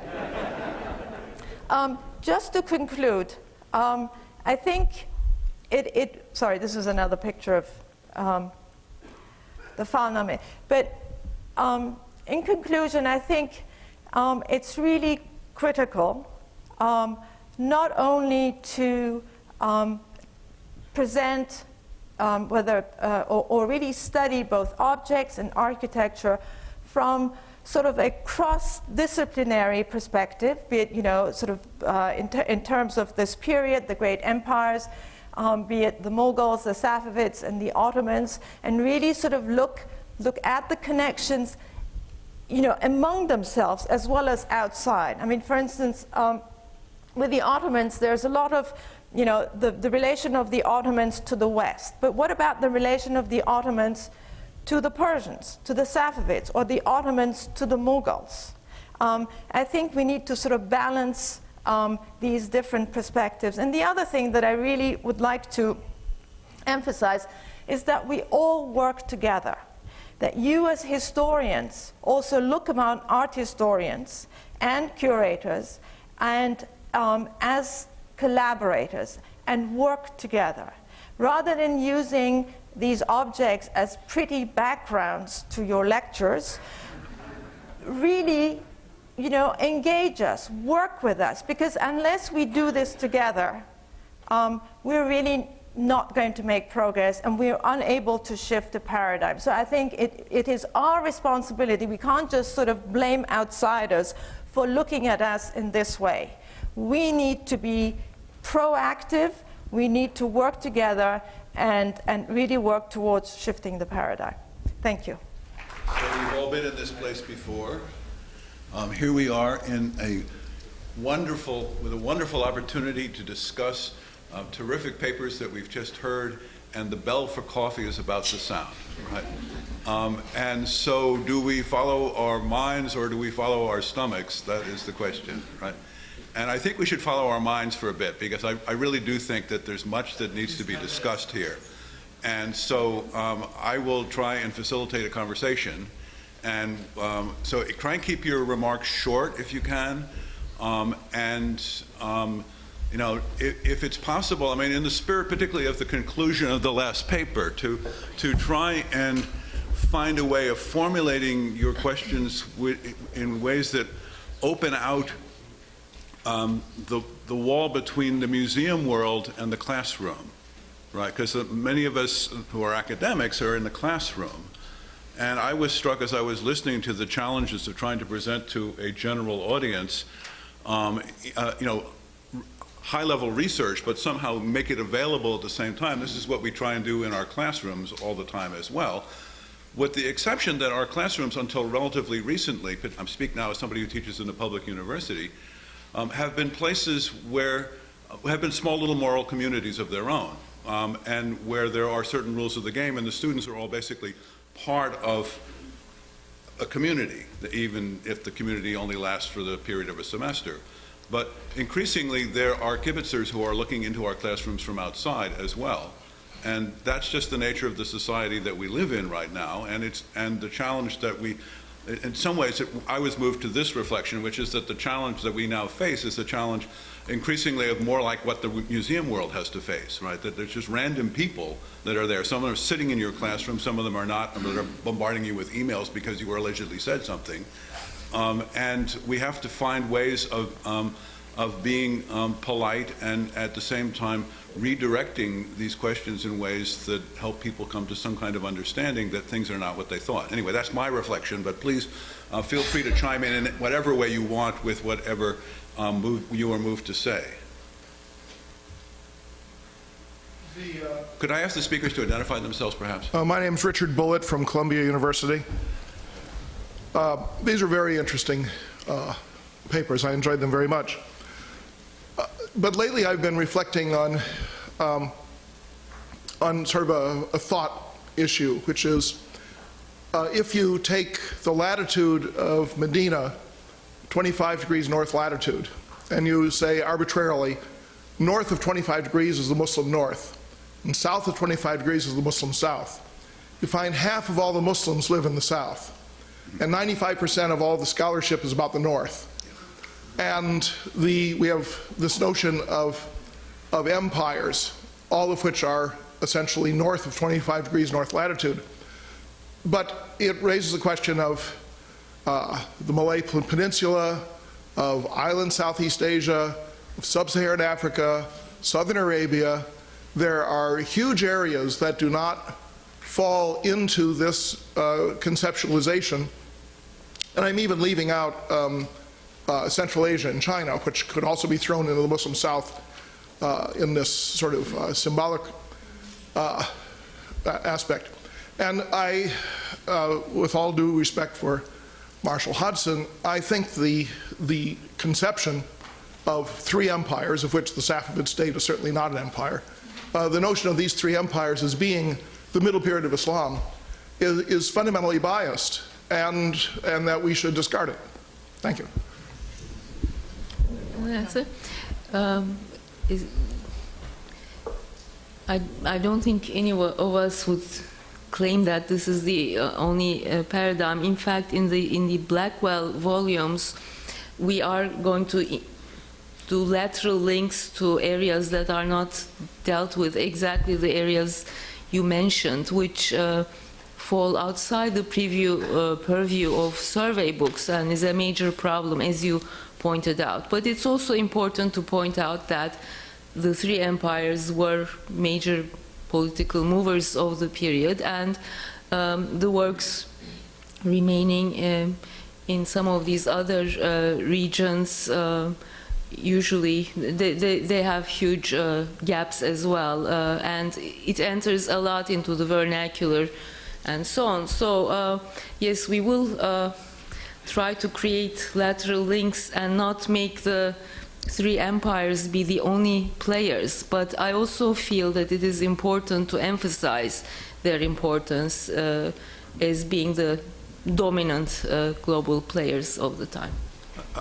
just to conclude, I think sorry, this is another picture of the Falname. But in conclusion, I think it's really critical not only to present or really study both objects and architecture from sort of a cross-disciplinary perspective, be it, sort of in terms of this period, the great empires, be it the Mughals, the Safavids, and the Ottomans, and really sort of look at the connections, among themselves as well as outside. I mean, for instance, with the Ottomans, there's a lot of, the relation of the Ottomans to the West. But what about the relation of the Ottomans to the Persians, to the Safavids, or the Ottomans to the Mughals? I think we need to sort of balance these different perspectives. And the other thing that I really would like to emphasize is that we all work together. That you as historians also look among art historians and curators and as collaborators and work together. Rather than using these objects as pretty backgrounds to your lectures, really, engage us, work with us, because unless we do this together, we're really not going to make progress, and we're unable to shift the paradigm. So I think it is our responsibility. We can't just sort of blame outsiders for looking at us in this way. We need to be proactive, we need to work together and really work towards shifting the paradigm. Thank you. So we've all been in this place before. Here we are in with a wonderful opportunity to discuss terrific papers that we've just heard, and the bell for coffee is about to sound, right? And so do we follow our minds or do we follow our stomachs? That is the question, right? And I think we should follow our minds for a bit, because I really do think that there's much that needs to be discussed here. And so I will try and facilitate a conversation. And so try and keep your remarks short if you can. You know, if it's possible, I mean, in the spirit particularly of the conclusion of the last paper, to try and find a way of formulating your questions in ways that open out the wall between the museum world and the classroom, right? Because many of us who are academics are in the classroom. And I was struck as I was listening to the challenges of trying to present to a general audience, you know, high-level research, but somehow make it available at the same time. This is what we try and do in our classrooms all the time as well, with the exception that our classrooms, until relatively recently, I'm speaking now as somebody who teaches in a public university, have been places where have been small little moral communities of their own, and where there are certain rules of the game, and the students are all basically part of a community, even if the community only lasts for the period of a semester. But increasingly, there are kibitzers who are looking into our classrooms from outside as well. And that's just the nature of the society that we live in right now. And the challenge that we, in some ways, I was moved to this reflection, which is that the challenge that we now face is a challenge increasingly of more like what the museum world has to face, right? That there's just random people that are there. Some of them are sitting in your classroom, some of them are not, and they're bombarding you with emails because you allegedly said something. And we have to find ways of being polite and at the same time redirecting these questions in ways that help people come to some kind of understanding that things are not what they thought. Anyway, that's my reflection, but please feel free to chime in whatever way you want with whatever you are moved to say. Could I ask the speakers to identify themselves, perhaps? My name is Richard Bullitt from Columbia University. These are very interesting papers. I enjoyed them very much. But lately I've been reflecting on sort of a thought issue, which is if you take the latitude of Medina, 25 degrees north latitude, and you say arbitrarily, north of 25 degrees is the Muslim north, and south of 25 degrees is the Muslim south, you find half of all the Muslims live in the south, and 95% of all the scholarship is about the north. And we have this notion of empires, all of which are essentially north of 25 degrees north latitude. But it raises the question of the Malay Peninsula, of island Southeast Asia, of sub-Saharan Africa, Southern Arabia. There are huge areas that do not fall into this conceptualization. And I'm even leaving out Central Asia and China, which could also be thrown into the Muslim South in this sort of symbolic aspect. And I, with all due respect for Marshall Hodgson, I think the conception of three empires, of which the Safavid state is certainly not an empire, the notion of these three empires as being the middle period of Islam is fundamentally biased, and that we should discard it. Thank you. That's it. I don't think any of us would claim that this is the only paradigm. In fact, in the Blackwell volumes, we are going to do lateral links to areas that are not dealt with, exactly the areas you mentioned, which fall outside the purview of survey books and is a major problem, as you pointed out. But it's also important to point out that the three empires were major political movers of the period, and the works remaining in some of these other regions usually they have huge gaps as well, and it enters a lot into the vernacular and so on. So yes, we will try to create lateral links and not make the three empires be the only players, but I also feel that it is important to emphasize their importance as being the dominant global players of the time.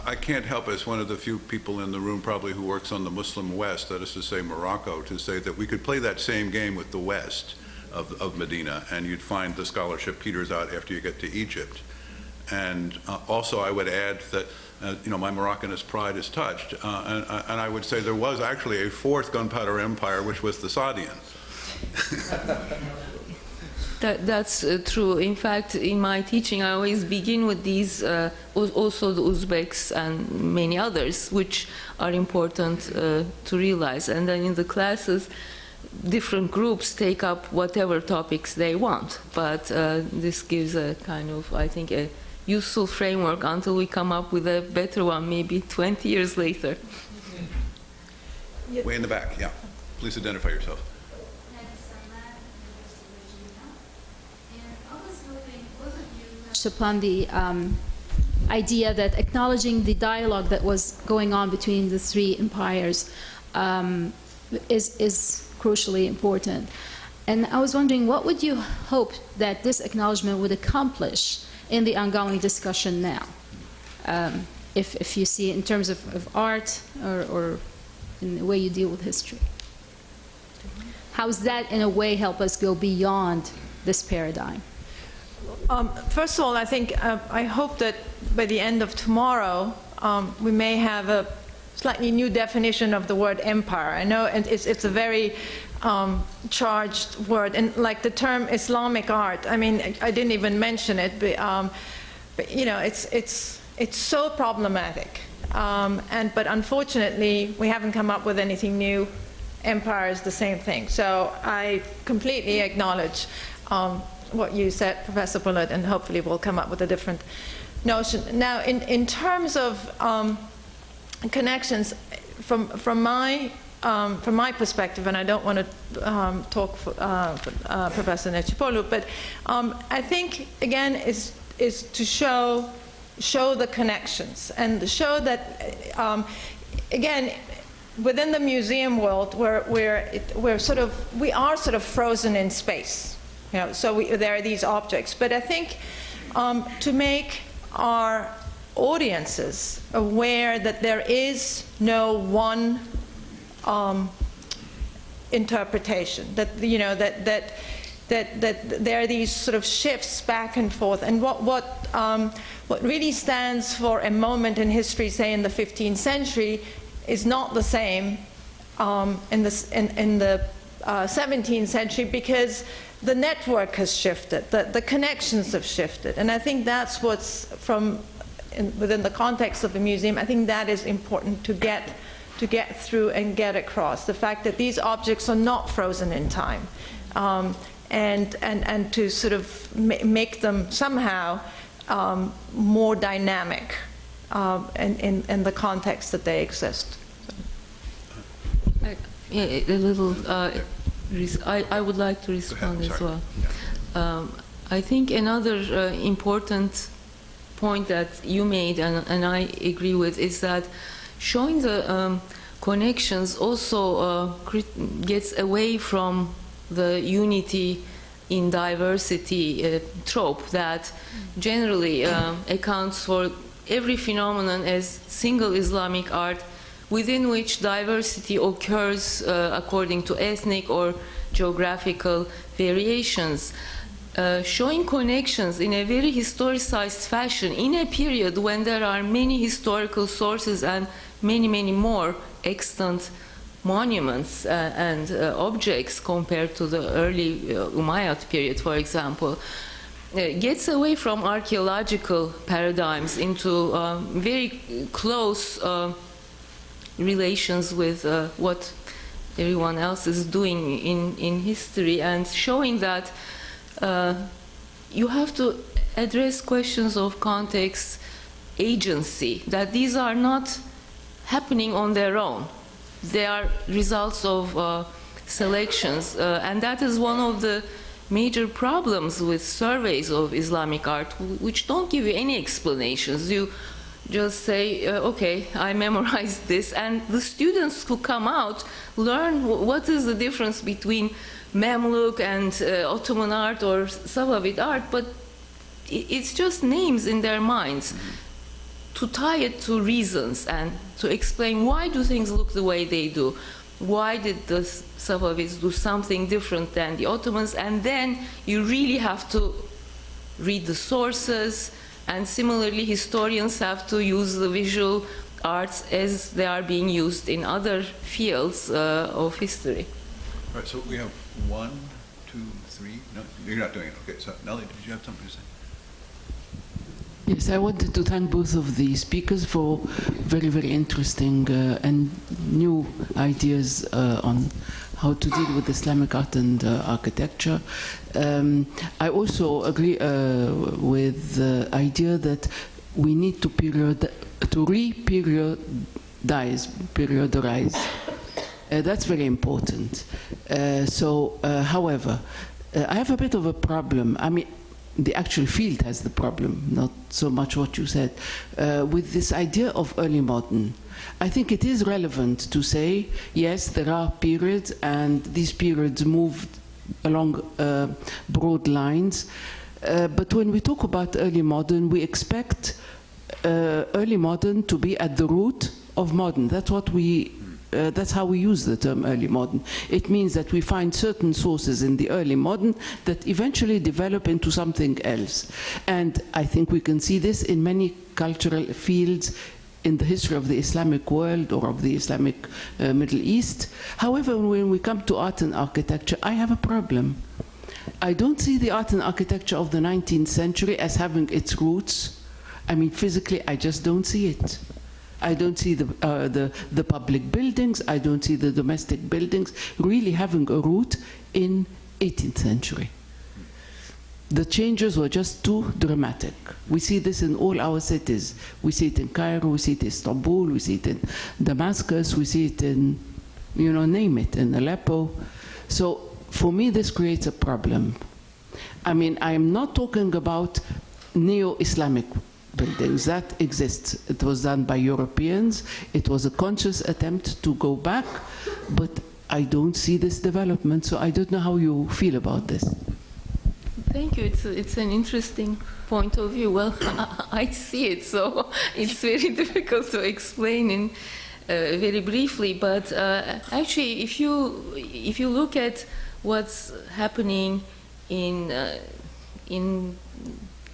I can't help, as one of the few people in the room probably who works on the Muslim West, that is to say Morocco, to say that we could play that same game with the West of Medina, and you'd find the scholarship peters out after you get to Egypt. And also I would add that you know, my Moroccanist pride is touched, and I would say there was actually a fourth gunpowder empire, which was the Saadian. That's true. In fact, in my teaching, I always begin with these, also the Uzbeks and many others, which are important to realize. And then in the classes, different groups take up whatever topics they want. But this gives a kind of, I think, a useful framework until we come up with a better one, maybe 20 years later. Way in the back, yeah. Please identify yourself. Upon the idea that acknowledging the dialogue that was going on between the three empires is crucially important. And I was wondering, what would you hope that this acknowledgement would accomplish in the ongoing discussion now? If you see it in terms of art or in the way you deal with history. How does that, in a way, help us go beyond this paradigm? First of all, I think I hope that by the end of tomorrow we may have a slightly new definition of the word empire. I know it's a very charged word, and like the term Islamic art. I mean, I didn't even mention it, but you know, it's so problematic. But unfortunately, we haven't come up with anything new. Empire is the same thing. So I completely acknowledge what you said, Professor Bullard, and hopefully we'll come up with a different notion. Now, in terms of connections, from my perspective, and I don't want to talk for Professor Necipoğlu, but I think, again, is to show the connections and show that, again, within the museum world, we are sort of frozen in space. You know, so there are these objects. But I think to make our audiences aware that there is no one interpretation, that you know that there are these sort of shifts back and forth, and what really stands for a moment in history, say in the 15th century, is not the same in the 17th century, because the network has shifted, the connections have shifted, and I think that's what's within the context of the museum. I think that is important to get through and get across the fact that these objects are not frozen in time, and to sort of make them somehow more dynamic in the context that they exist. Yeah, a little. I would like to respond as well. I think another important point that you made, and I agree with, is that showing the connections also gets away from the unity in diversity trope that generally accounts for every phenomenon as single Islamic art, within which diversity occurs according to ethnic or geographical variations. Showing connections in a very historicized fashion in a period when there are many historical sources and many more extant monuments and objects compared to the early Umayyad period, for example, gets away from archaeological paradigms into very close relations with what everyone else is doing in history, and showing that you have to address questions of context, agency, that these are not happening on their own. They are results of selections, and that is one of the major problems with surveys of Islamic art, which don't give you any explanations. You just say, okay, I memorized this, and the students who come out learn what is the difference between Mamluk and Ottoman art or Safavid art, but it's just names in their minds. To tie it to reasons and to explain why do things look the way they do, why did the Safavids do something different than the Ottomans, and then you really have to read the sources, and similarly historians have to use the visual arts as they are being used in other fields of history. All right, so we have 1, 2, 3. No, you're not doing it. Okay, so Nelly, did you have something to say? Yes, I wanted to thank both of the speakers for very, very interesting and new ideas on how to deal with Islamic art and architecture. I also agree with the idea that we need to periodize. That's very important. However, I have a bit of a problem. I mean, the actual field has the problem, not so much what you said, with this idea of early modern. I think it is relevant to say, yes, there are periods, and these periods moved along broad lines. But when we talk about early modern, we expect early modern to be at the root of modern. That's what that's how we use the term early modern. It means that we find certain sources in the early modern that eventually develop into something else. And I think we can see this in many cultural fields in the history of the Islamic world or of the Islamic Middle East. However, when we come to art and architecture, I have a problem. I don't see the art and architecture of the 19th century as having its roots. I mean, physically, I just don't see it. I don't see the public buildings, I don't see the domestic buildings really having a root in 18th century. The changes were just too dramatic. We see this in all our cities. We see it in Cairo, we see it in Istanbul, we see it in Damascus, we see it in, you know, name it, in Aleppo. So for me, this creates a problem. I mean, I'm not talking about neo-Islamic buildings. That exists. It was done by Europeans. It was a conscious attempt to go back, but I don't see this development, so I don't know how you feel about this. Thank you. It's an interesting point of view. Well, I see it, so it's very difficult to explain in very briefly. But actually, if you look at what's happening in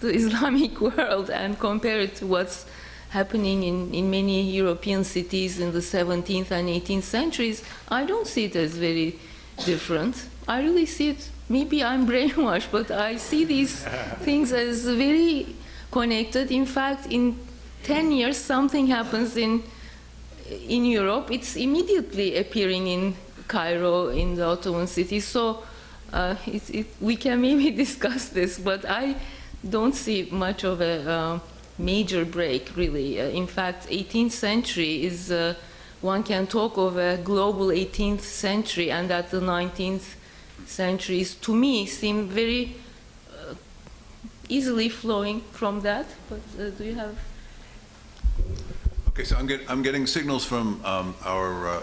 the Islamic world and compare it to what's happening in many European cities in the 17th and 18th centuries, I don't see it as very different. I really see it, maybe I'm brainwashed, but I see these things as very connected. In fact, in 10 years, something happens in Europe, it's immediately appearing in Cairo, in the Ottoman city. So we can maybe discuss this, but I don't see much of a major break, really. In fact, 18th century is, one can talk of a global 18th century, and that the 19th centuries, to me, seem very easily flowing from that. But do you have? Okay, so I'm getting signals from our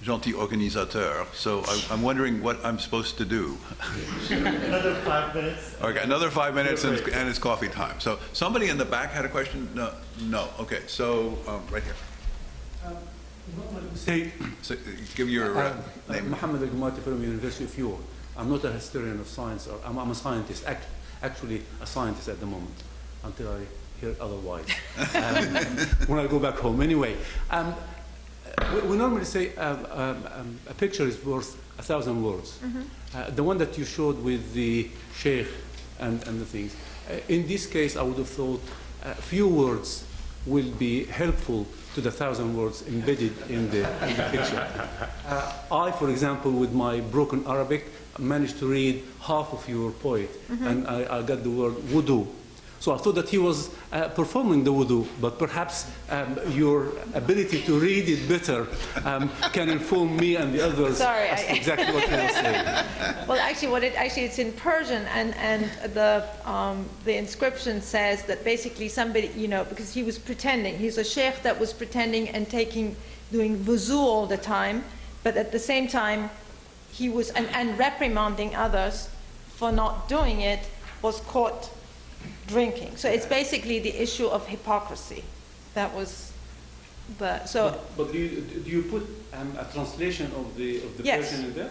gentil organisateur, so I'm wondering what I'm supposed to do. Another 5 minutes. Okay, another 5 minutes and it's coffee time. So somebody in the back had a question? No. Okay, so right here. So, give your name. Mohammed Al-Gumati from University of York. I'm not a historian of science, or I'm a scientist, actually a scientist at the moment, until I hear otherwise. When I go back home. Anyway, we normally say a picture is worth 1,000 words. The one that you showed with the sheikh and the things. In this case, I would have thought a few words will be helpful to the 1,000 words embedded in the picture. I, for example, with my broken Arabic, managed to read half of your poet, and I got the word wudu. So I thought that he was performing the wudu, but perhaps your ability to read it better can inform me and the others Sorry, as to exactly what he was saying. Well, actually, it's in Persian, and the inscription says that basically somebody, because he was pretending, he's a sheikh that was pretending and doing wuzu all the time, but at the same time, he was and reprimanding others for not doing it, was caught drinking. So it's basically the issue of hypocrisy. That was the so. But do you put a translation of the Yes. Persian in there?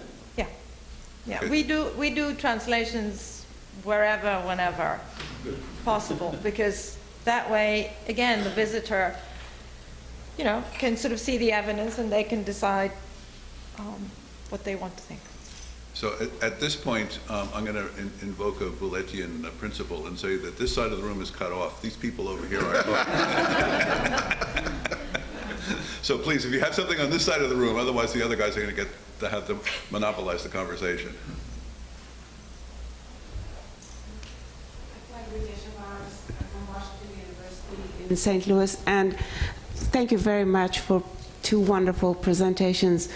Yeah, we do translations wherever, whenever possible, because that way, again, the visitor, can sort of see the evidence and they can decide what they want to think. So at this point, I'm going to invoke a Bouletian principle and say that this side of the room is cut off. These people over here are talking. So please, if you have something on this side of the room, otherwise the other guys are going to get to have to monopolize the conversation. In St. Louis, and thank you very much for two wonderful presentations.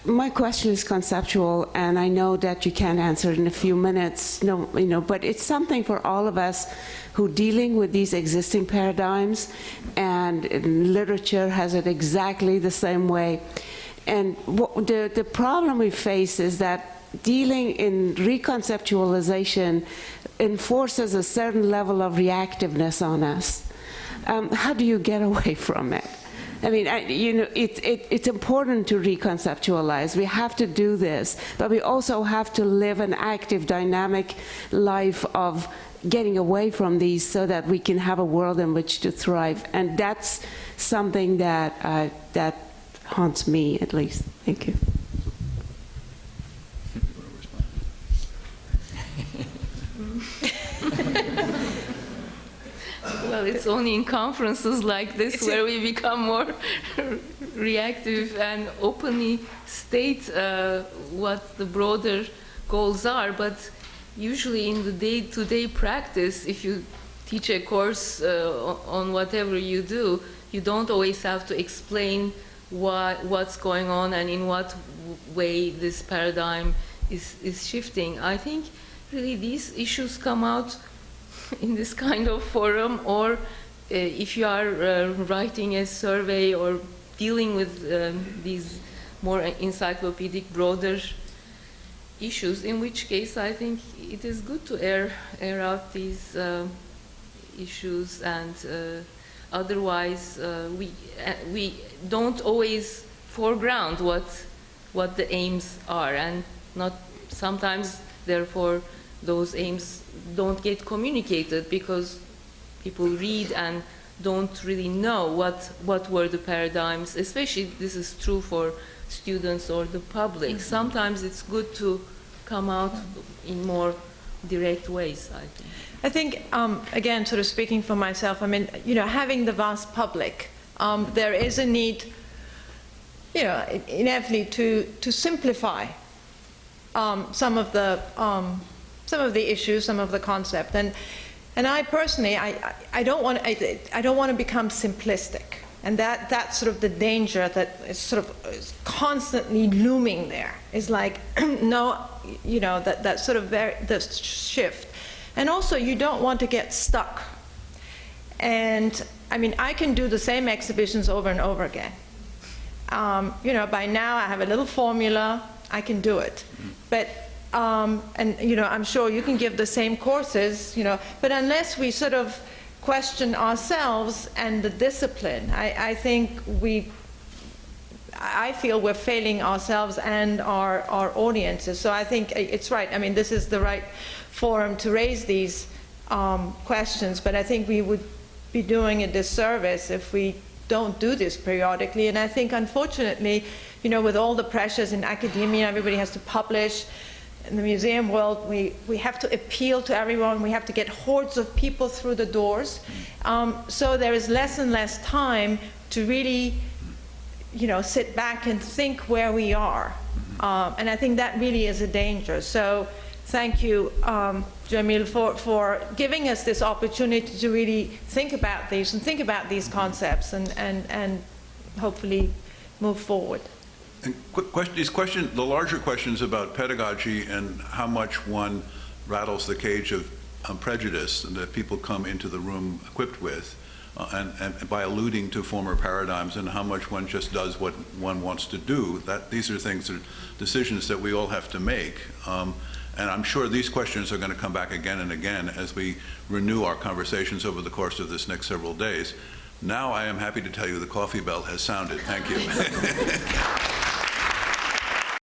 My question is conceptual, and I know that you can't answer it in a few minutes, but it's something for all of us who are dealing with these existing paradigms, and literature has it exactly the same way. And the problem we face is that dealing in reconceptualization enforces a certain level of reactiveness on us. How do you get away from it? I mean, it's important to reconceptualize. We have to do this, but we also have to live an active, dynamic life of getting away from these so that we can have a world in which to thrive. And that's something that haunts me, at least. Thank you. Well, it's only in conferences like this where we become more reactive and openly state what the broader goals are. But usually in the day-to-day practice, if you teach a course on whatever you do, you don't always have to explain what's going on and in what way this paradigm is shifting. I think really these issues come out in this kind of forum, or if you are writing a survey or dealing with these more encyclopedic, broader issues, in which case I think it is good to air out these issues, and otherwise we don't always foreground what the aims are, and not sometimes therefore those aims don't get communicated because people read and don't really know what were the paradigms, especially this is true for students or the public. Sometimes it's good to come out in more direct ways, I think. Again, sort of speaking for myself, I mean, having the vast public, there is a need, inevitably to simplify some of the issues, some of the concept, and I personally, I don't want to become simplistic, and that's sort of the danger that is sort of constantly looming there. Is like that sort of the shift, and also you don't want to get stuck. And I mean, I can do the same exhibitions over and over again. By now I have a little formula, I can do it, but. I'm sure you can give the same courses, but unless we sort of question ourselves and the discipline, I feel we're failing ourselves and our audiences. So I think it's right. I mean, this is the right forum to raise these questions, but I think we would be doing a disservice if we don't do this periodically. And I think, unfortunately, with all the pressures in academia, everybody has to publish. In the museum world, we have to appeal to everyone. We have to get hordes of people through the doors. So there is less and less time to really, sit back and think where we are. And I think that really is a danger. So thank you, Jamil, for giving us this opportunity to really think about these and think about these concepts and hopefully move forward. And the larger questions about pedagogy and how much one rattles the cage of prejudice that people come into the room equipped with, and by alluding to former paradigms, and how much one just does what one wants to do. These are things, decisions that we all have to make. And I'm sure these questions are going to come back again and again as we renew our conversations over the course of this next several days. Now I am happy to tell you the coffee bell has sounded. Thank you.